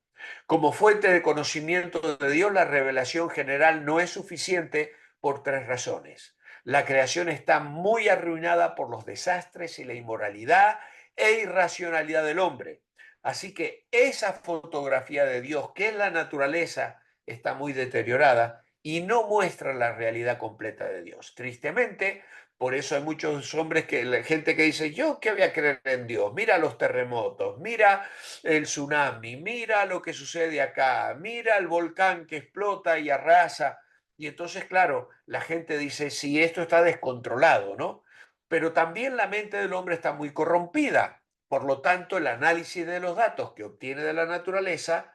Como fuente de conocimiento de Dios, la revelación general no es suficiente por tres razones. La creación está muy arruinada por los desastres y la inmoralidad e irracionalidad del hombre. Así que esa fotografía de Dios, que es la naturaleza, está muy deteriorada y no muestra la realidad completa de Dios. Tristemente, por eso hay muchos hombres gente que dice, yo qué voy a creer en Dios, mira los terremotos, mira el tsunami, mira lo que sucede acá, mira el volcán que explota y arrasa. Y entonces, claro, la gente dice, sí, esto está descontrolado, ¿no? Pero también la mente del hombre está muy corrompida. Por lo tanto, el análisis de los datos que obtiene de la naturaleza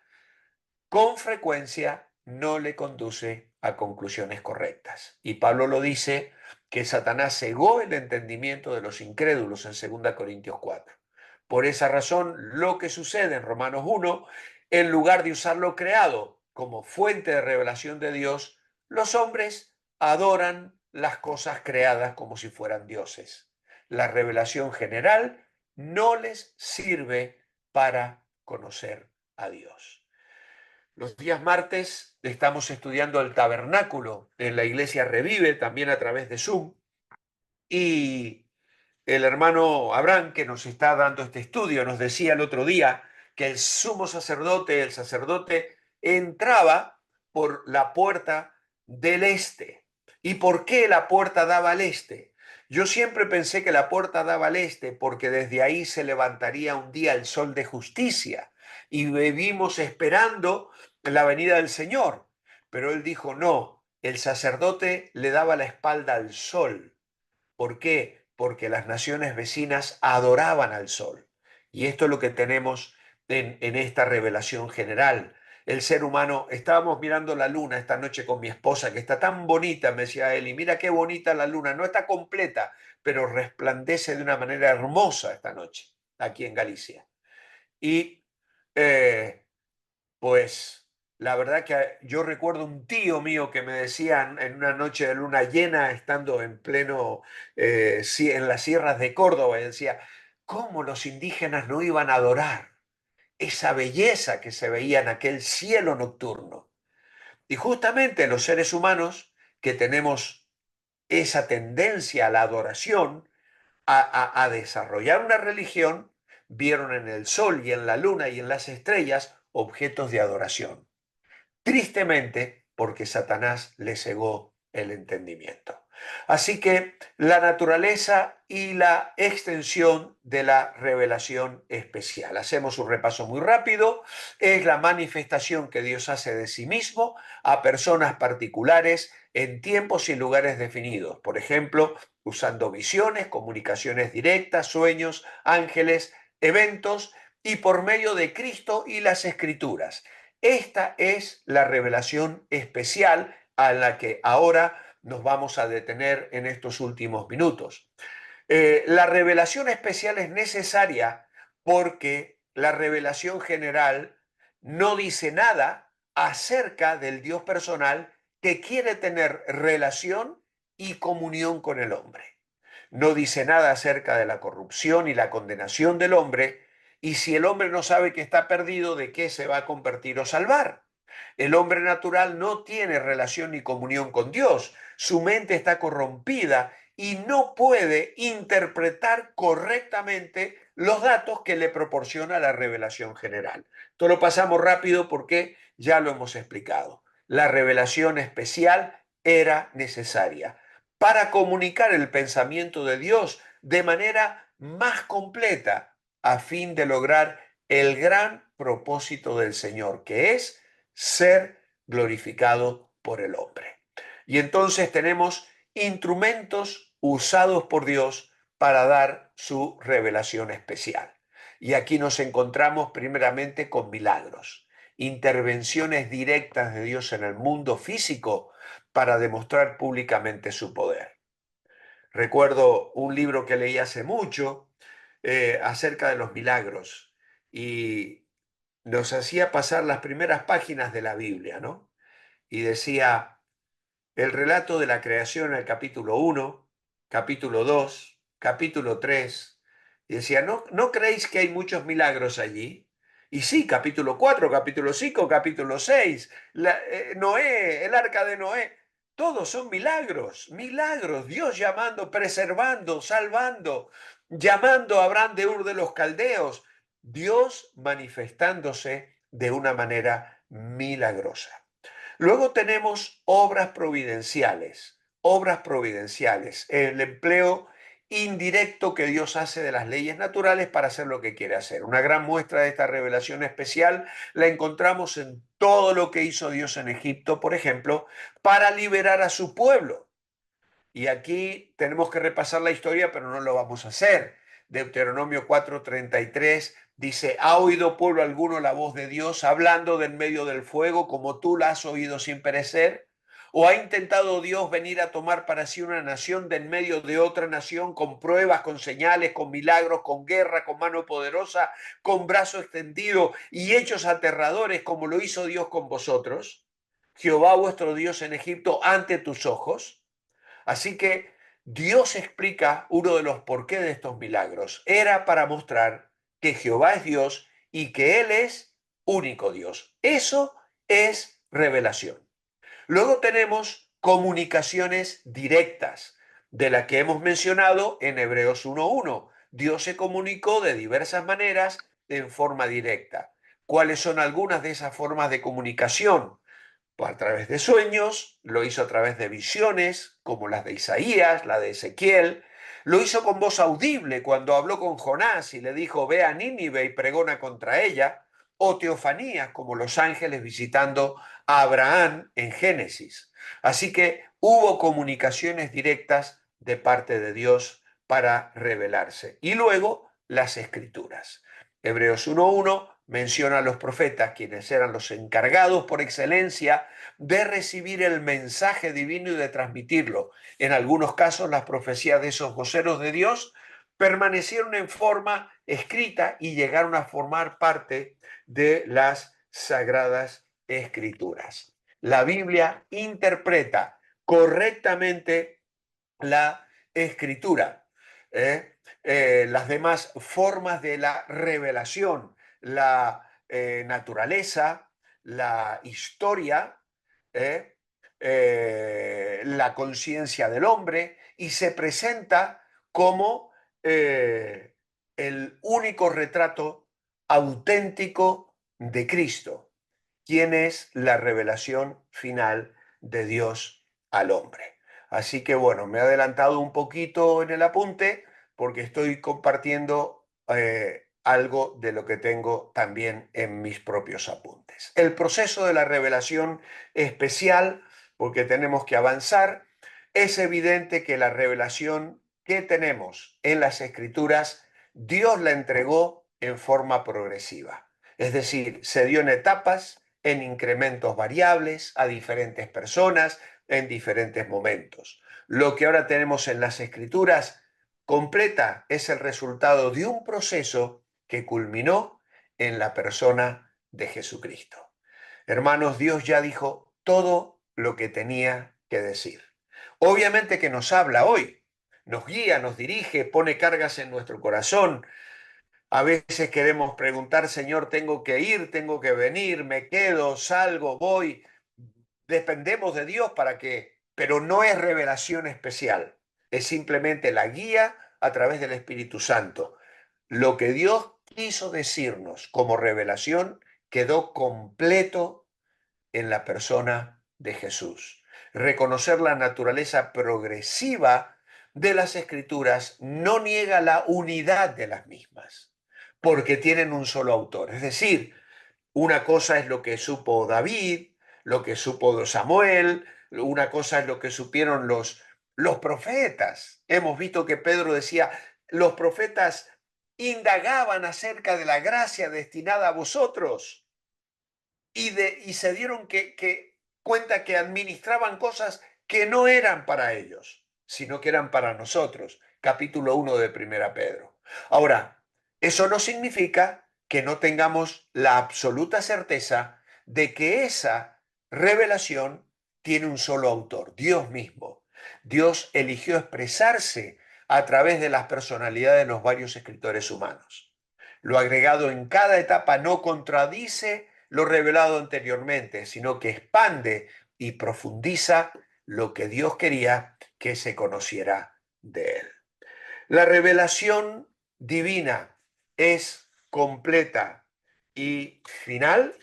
con frecuencia no le conduce a conclusiones correctas. Y Pablo lo dice que Satanás cegó el entendimiento de los incrédulos en 2 Corintios 4. Por esa razón, lo que sucede en Romanos 1, en lugar de usar lo creado como fuente de revelación de Dios, los hombres adoran las cosas creadas como si fueran dioses. La revelación general no les sirve para conocer a Dios. Los días martes estamos estudiando el tabernáculo en la iglesia Revive, también a través de Zoom. Y el hermano Abraham, que nos está dando este estudio, nos decía el otro día que el sumo sacerdote, el sacerdote, entraba por la puerta del este. ¿Y por qué la puerta daba al este? Yo siempre pensé que la puerta daba al este porque desde ahí se levantaría un día el sol de justicia y vivimos esperando la venida del Señor. Pero él dijo, no, el sacerdote le daba la espalda al sol. ¿Por qué? Porque las naciones vecinas adoraban al sol. Y esto es lo que tenemos en esta revelación general. El ser humano, estábamos mirando la luna esta noche con mi esposa, que está tan bonita, me decía Eli, mira qué bonita la luna, no está completa, pero resplandece de una manera hermosa esta noche, aquí en Galicia. Y eh, pues la verdad que yo recuerdo un tío mío que me decía en una noche de luna llena, estando en pleno, en las sierras de Córdoba, y decía, ¿cómo los indígenas no iban a adorar esa belleza que se veía en aquel cielo nocturno? Y justamente los seres humanos que tenemos esa tendencia a la adoración, a desarrollar una religión, vieron en el sol y en la luna y en las estrellas objetos de adoración. Tristemente, porque Satanás le cegó el entendimiento. Así que la naturaleza y la extensión de la revelación especial. Hacemos un repaso muy rápido. Es la manifestación que Dios hace de sí mismo a personas particulares en tiempos y lugares definidos. Por ejemplo, usando visiones, comunicaciones directas, sueños, ángeles, eventos y por medio de Cristo y las Escrituras. Esta es la revelación especial a la que ahora nos vamos a detener en estos últimos minutos. La revelación especial es necesaria porque la revelación general no dice nada acerca del Dios personal que quiere tener relación y comunión con el hombre. No dice nada acerca de la corrupción y la condenación del hombre, y si el hombre no sabe que está perdido, ¿de qué se va a convertir o salvar? El hombre natural no tiene relación ni comunión con Dios, su mente está corrompida y no puede interpretar correctamente los datos que le proporciona la revelación general. Esto lo pasamos rápido porque ya lo hemos explicado. La revelación especial era necesaria para comunicar el pensamiento de Dios de manera más completa a fin de lograr el gran propósito del Señor, que es ser glorificado por el hombre. Y entonces tenemos instrumentos usados por Dios para dar su revelación especial. Y aquí nos encontramos primeramente con milagros, intervenciones directas de Dios en el mundo físico para demostrar públicamente su poder. Recuerdo un libro que leí hace mucho acerca de los milagros y nos hacía pasar las primeras páginas de la Biblia, ¿no? Y decía el relato de la creación en el capítulo 1, capítulo 2, capítulo 3, y decía, ¿no creéis que hay muchos milagros allí? Y sí, capítulo 4, capítulo 5, capítulo 6, Noé, el arca de Noé, todos son milagros, milagros, Dios llamando, preservando, salvando, llamando a Abraham de Ur de los Caldeos, Dios manifestándose de una manera milagrosa. Luego tenemos obras providenciales, el empleo indirecto que Dios hace de las leyes naturales para hacer lo que quiere hacer. Una gran muestra de esta revelación especial la encontramos en todo lo que hizo Dios en Egipto, por ejemplo, para liberar a su pueblo. Y aquí tenemos que repasar la historia, pero no lo vamos a hacer. Deuteronomio 4:33 dice, ¿ha oído pueblo alguno la voz de Dios hablando de en medio del fuego como tú la has oído sin perecer? ¿O ha intentado Dios venir a tomar para sí una nación de en medio de otra nación con pruebas, con señales, con milagros, con guerra, con mano poderosa, con brazo extendido y hechos aterradores como lo hizo Dios con vosotros? Jehová vuestro Dios en Egipto ante tus ojos. Así que Dios explica uno de los porqués de estos milagros. Era para mostrar que Jehová es Dios y que Él es único Dios. Eso es revelación. Luego tenemos comunicaciones directas, de las que hemos mencionado en Hebreos 1:1. Dios se comunicó de diversas maneras en forma directa. ¿Cuáles son algunas de esas formas de comunicación? Pues a través de sueños, lo hizo a través de visiones, como las de Isaías, la de Ezequiel, lo hizo con voz audible cuando habló con Jonás y le dijo, ve a Nínive y pregona contra ella, o teofanías, como los ángeles visitando a Abraham en Génesis. Así que hubo comunicaciones directas de parte de Dios para revelarse. Y luego las escrituras. Hebreos 1:1 menciona a los profetas, quienes eran los encargados por excelencia de recibir el mensaje divino y de transmitirlo. En algunos casos, las profecías de esos voceros de Dios permanecieron en forma escrita y llegaron a formar parte de las sagradas escrituras. La Biblia interpreta correctamente la escritura. Las demás formas de la revelación, la naturaleza, la historia, ¿eh? La conciencia del hombre, y se presenta como el único retrato auténtico de Cristo, quien es la revelación final de Dios al hombre. Así que bueno, me he adelantado un poquito en el apunte porque estoy compartiendo algo de lo que tengo también en mis propios apuntes. El proceso de la revelación especial, porque tenemos que avanzar, es evidente que la revelación que tenemos en las Escrituras, Dios la entregó en forma progresiva. Es decir, se dio en etapas, en incrementos variables, a diferentes personas, en diferentes momentos. Lo que ahora tenemos en las Escrituras completa es el resultado de un proceso que culminó en la persona de Jesucristo. Hermanos, Dios ya dijo todo lo que tenía que decir. Obviamente que nos habla hoy, nos guía, nos dirige, pone cargas en nuestro corazón. A veces queremos preguntar, Señor, tengo que ir, tengo que venir, me quedo, salgo, voy. Dependemos de Dios para que, pero no es revelación especial, es simplemente la guía a través del Espíritu Santo. Lo que Dios quiso decirnos como revelación quedó completo en la persona de Jesús. Reconocer la naturaleza progresiva de las Escrituras no niega la unidad de las mismas, porque tienen un solo autor. Es decir, una cosa es lo que supo David, lo que supo Samuel, una cosa es lo que supieron los profetas. Hemos visto que Pedro decía, los profetas indagaban acerca de la gracia destinada a vosotros y se dieron cuenta que administraban cosas que no eran para ellos, sino que eran para nosotros. Capítulo 1 de Primera Pedro. Ahora, eso no significa que no tengamos la absoluta certeza de que esa revelación tiene un solo autor, Dios mismo. Dios eligió expresarse a través de las personalidades de los varios escritores humanos. Lo agregado en cada etapa no contradice lo revelado anteriormente, sino que expande y profundiza lo que Dios quería que se conociera de él. La revelación divina es completa y final,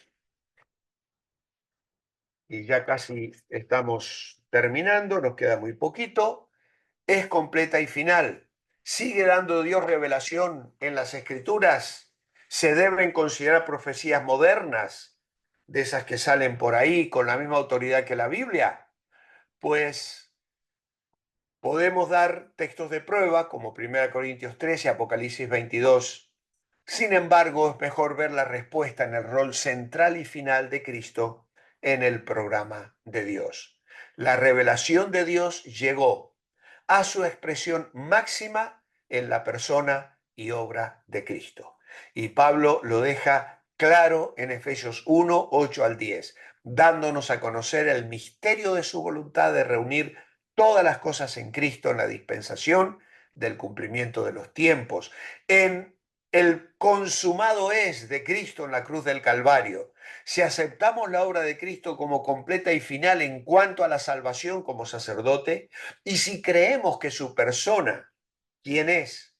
y ya casi estamos terminando, nos queda muy poquito, es completa y final. ¿Sigue dando Dios revelación en las Escrituras? ¿Se deben considerar profecías modernas, de esas que salen por ahí con la misma autoridad que la Biblia? Pues podemos dar textos de prueba, como 1 Corintios 13, Apocalipsis 22. Sin embargo, es mejor ver la respuesta en el rol central y final de Cristo en el programa de Dios. La revelación de Dios llegó a su expresión máxima en la persona y obra de Cristo. Y Pablo lo deja claro en Efesios 1, 8 al 10, dándonos a conocer el misterio de su voluntad de reunir todas las cosas en Cristo en la dispensación del cumplimiento de los tiempos, en el consumado es de Cristo en la cruz del Calvario. Si aceptamos la obra de Cristo como completa y final en cuanto a la salvación como sacerdote, y si creemos que su persona, quien es,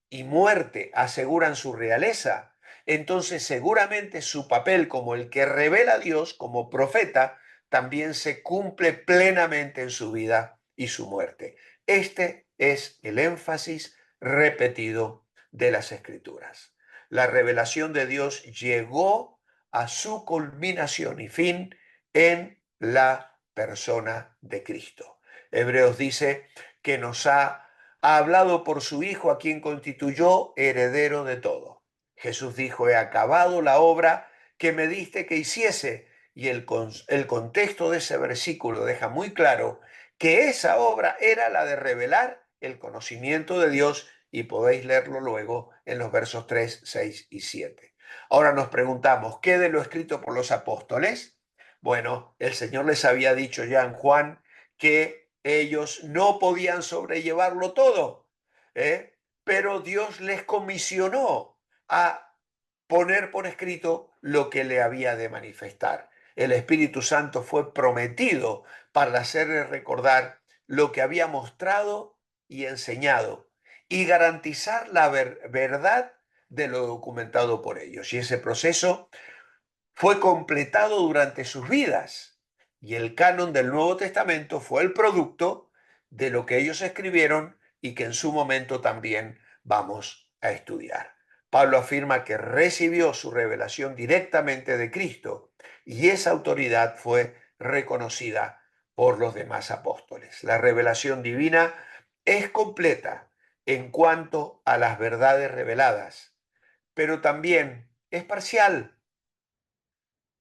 y muerte aseguran su realeza, entonces seguramente su papel como el que revela a Dios como profeta también se cumple plenamente en su vida y su muerte. Este es el énfasis repetido de las Escrituras. La revelación de Dios llegó a su culminación y fin en la persona de Cristo. Hebreos dice que nos ha hablado por su Hijo, a quien constituyó heredero de todo. Jesús dijo, he acabado la obra que me diste que hiciese. Y el contexto de ese versículo deja muy claro que esa obra era la de revelar el conocimiento de Dios, y podéis leerlo luego en los versos 3, 6 y 7. Ahora nos preguntamos, ¿qué de lo escrito por los apóstoles? Bueno, el Señor les había dicho ya en Juan que ellos no podían sobrellevarlo todo, pero Dios les comisionó a poner por escrito lo que le había de manifestar. El Espíritu Santo fue prometido para hacerles recordar lo que había mostrado y enseñado, y garantizar la verdad de lo documentado por ellos. Y ese proceso fue completado durante sus vidas. Y el canon del Nuevo Testamento fue el producto de lo que ellos escribieron y que en su momento también vamos a estudiar. Pablo afirma que recibió su revelación directamente de Cristo y esa autoridad fue reconocida por los demás apóstoles. La revelación divina es completa en cuanto a las verdades reveladas, pero también es parcial.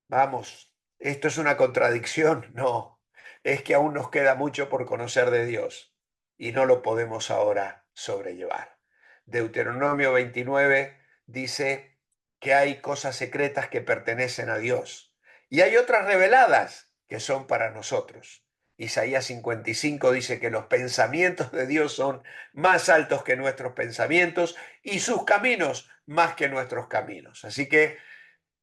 Vamos, ¿esto es una contradicción? No, es que aún nos queda mucho por conocer de Dios y no lo podemos ahora sobrellevar. Deuteronomio 29 dice que hay cosas secretas que pertenecen a Dios y hay otras reveladas que son para nosotros. Isaías 55 dice que los pensamientos de Dios son más altos que nuestros pensamientos y sus caminos más que nuestros caminos. Así que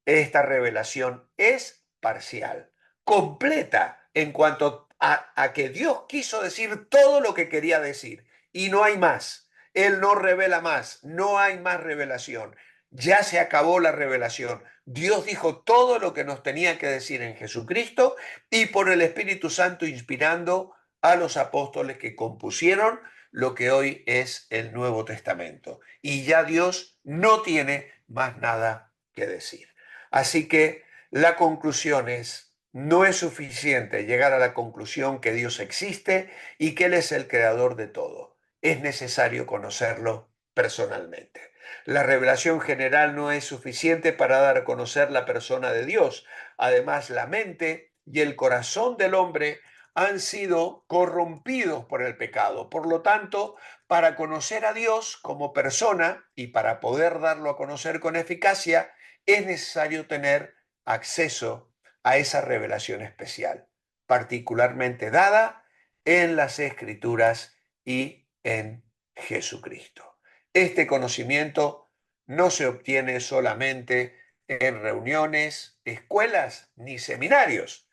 esta revelación es parcial, completa en cuanto a que Dios quiso decir todo lo que quería decir y no hay más. Él no revela más, no hay más revelación. Ya se acabó la revelación. Dios dijo todo lo que nos tenía que decir en Jesucristo y por el Espíritu Santo inspirando a los apóstoles que compusieron lo que hoy es el Nuevo Testamento. Y ya Dios no tiene más nada que decir. Así que la conclusión es, no es suficiente llegar a la conclusión que Dios existe y que Él es el creador de todo. Es necesario conocerlo personalmente. La revelación general no es suficiente para dar a conocer la persona de Dios. Además, la mente y el corazón del hombre han sido corrompidos por el pecado. Por lo tanto, para conocer a Dios como persona y para poder darlo a conocer con eficacia, es necesario tener acceso a esa revelación especial, particularmente dada en las Escrituras y en Jesucristo. Este conocimiento no se obtiene solamente en reuniones, escuelas ni seminarios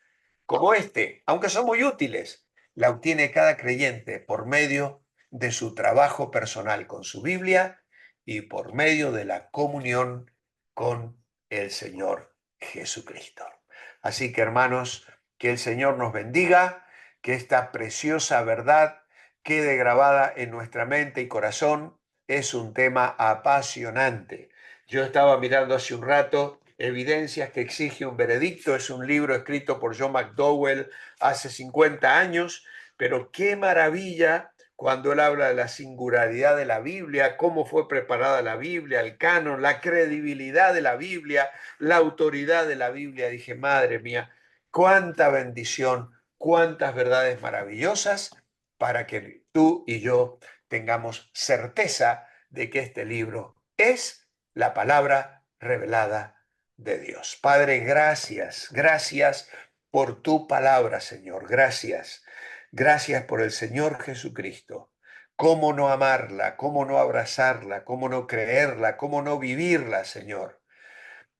como este, aunque son muy útiles, la obtiene cada creyente por medio de su trabajo personal con su Biblia y por medio de la comunión con el Señor Jesucristo. Así que, hermanos, que el Señor nos bendiga, que esta preciosa verdad quede grabada en nuestra mente y corazón. Es un tema apasionante. Yo estaba mirando hace un rato Evidencias que exige un veredicto. Es un libro escrito por John McDowell hace 50 años, pero qué maravilla cuando él habla de la singularidad de la Biblia, cómo fue preparada la Biblia, el canon, la credibilidad de la Biblia, la autoridad de la Biblia. Dije, madre mía, cuánta bendición, cuántas verdades maravillosas para que tú y yo tengamos certeza de que este libro es la palabra revelada de Dios. Padre, gracias, gracias por tu palabra, Señor, gracias. Gracias por el Señor Jesucristo. ¿Cómo no amarla? ¿Cómo no abrazarla? ¿Cómo no creerla? ¿Cómo no vivirla, Señor?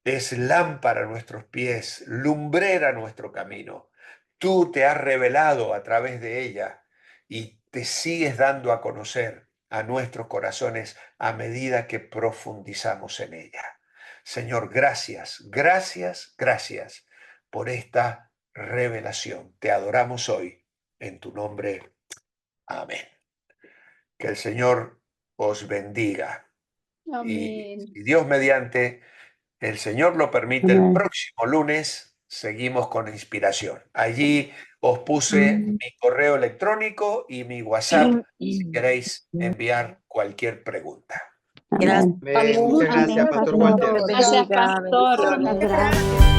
Es lámpara a nuestros pies, lumbrera a nuestro camino. Tú te has revelado a través de ella y te sigues dando a conocer a nuestros corazones a medida que profundizamos en ella. Señor, gracias, gracias, gracias por esta revelación. Te adoramos hoy en tu nombre. Amén. Que el Señor os bendiga. Y Amén. Dios mediante el Señor lo permite, el próximo lunes seguimos con inspiración. Allí os puse mi correo electrónico y mi WhatsApp si queréis enviar cualquier pregunta. Gracias. Muchas Amén. gracias, Amén, Pastor pastor. Walter. Gracias, pastor. Bendiciones. Gracias.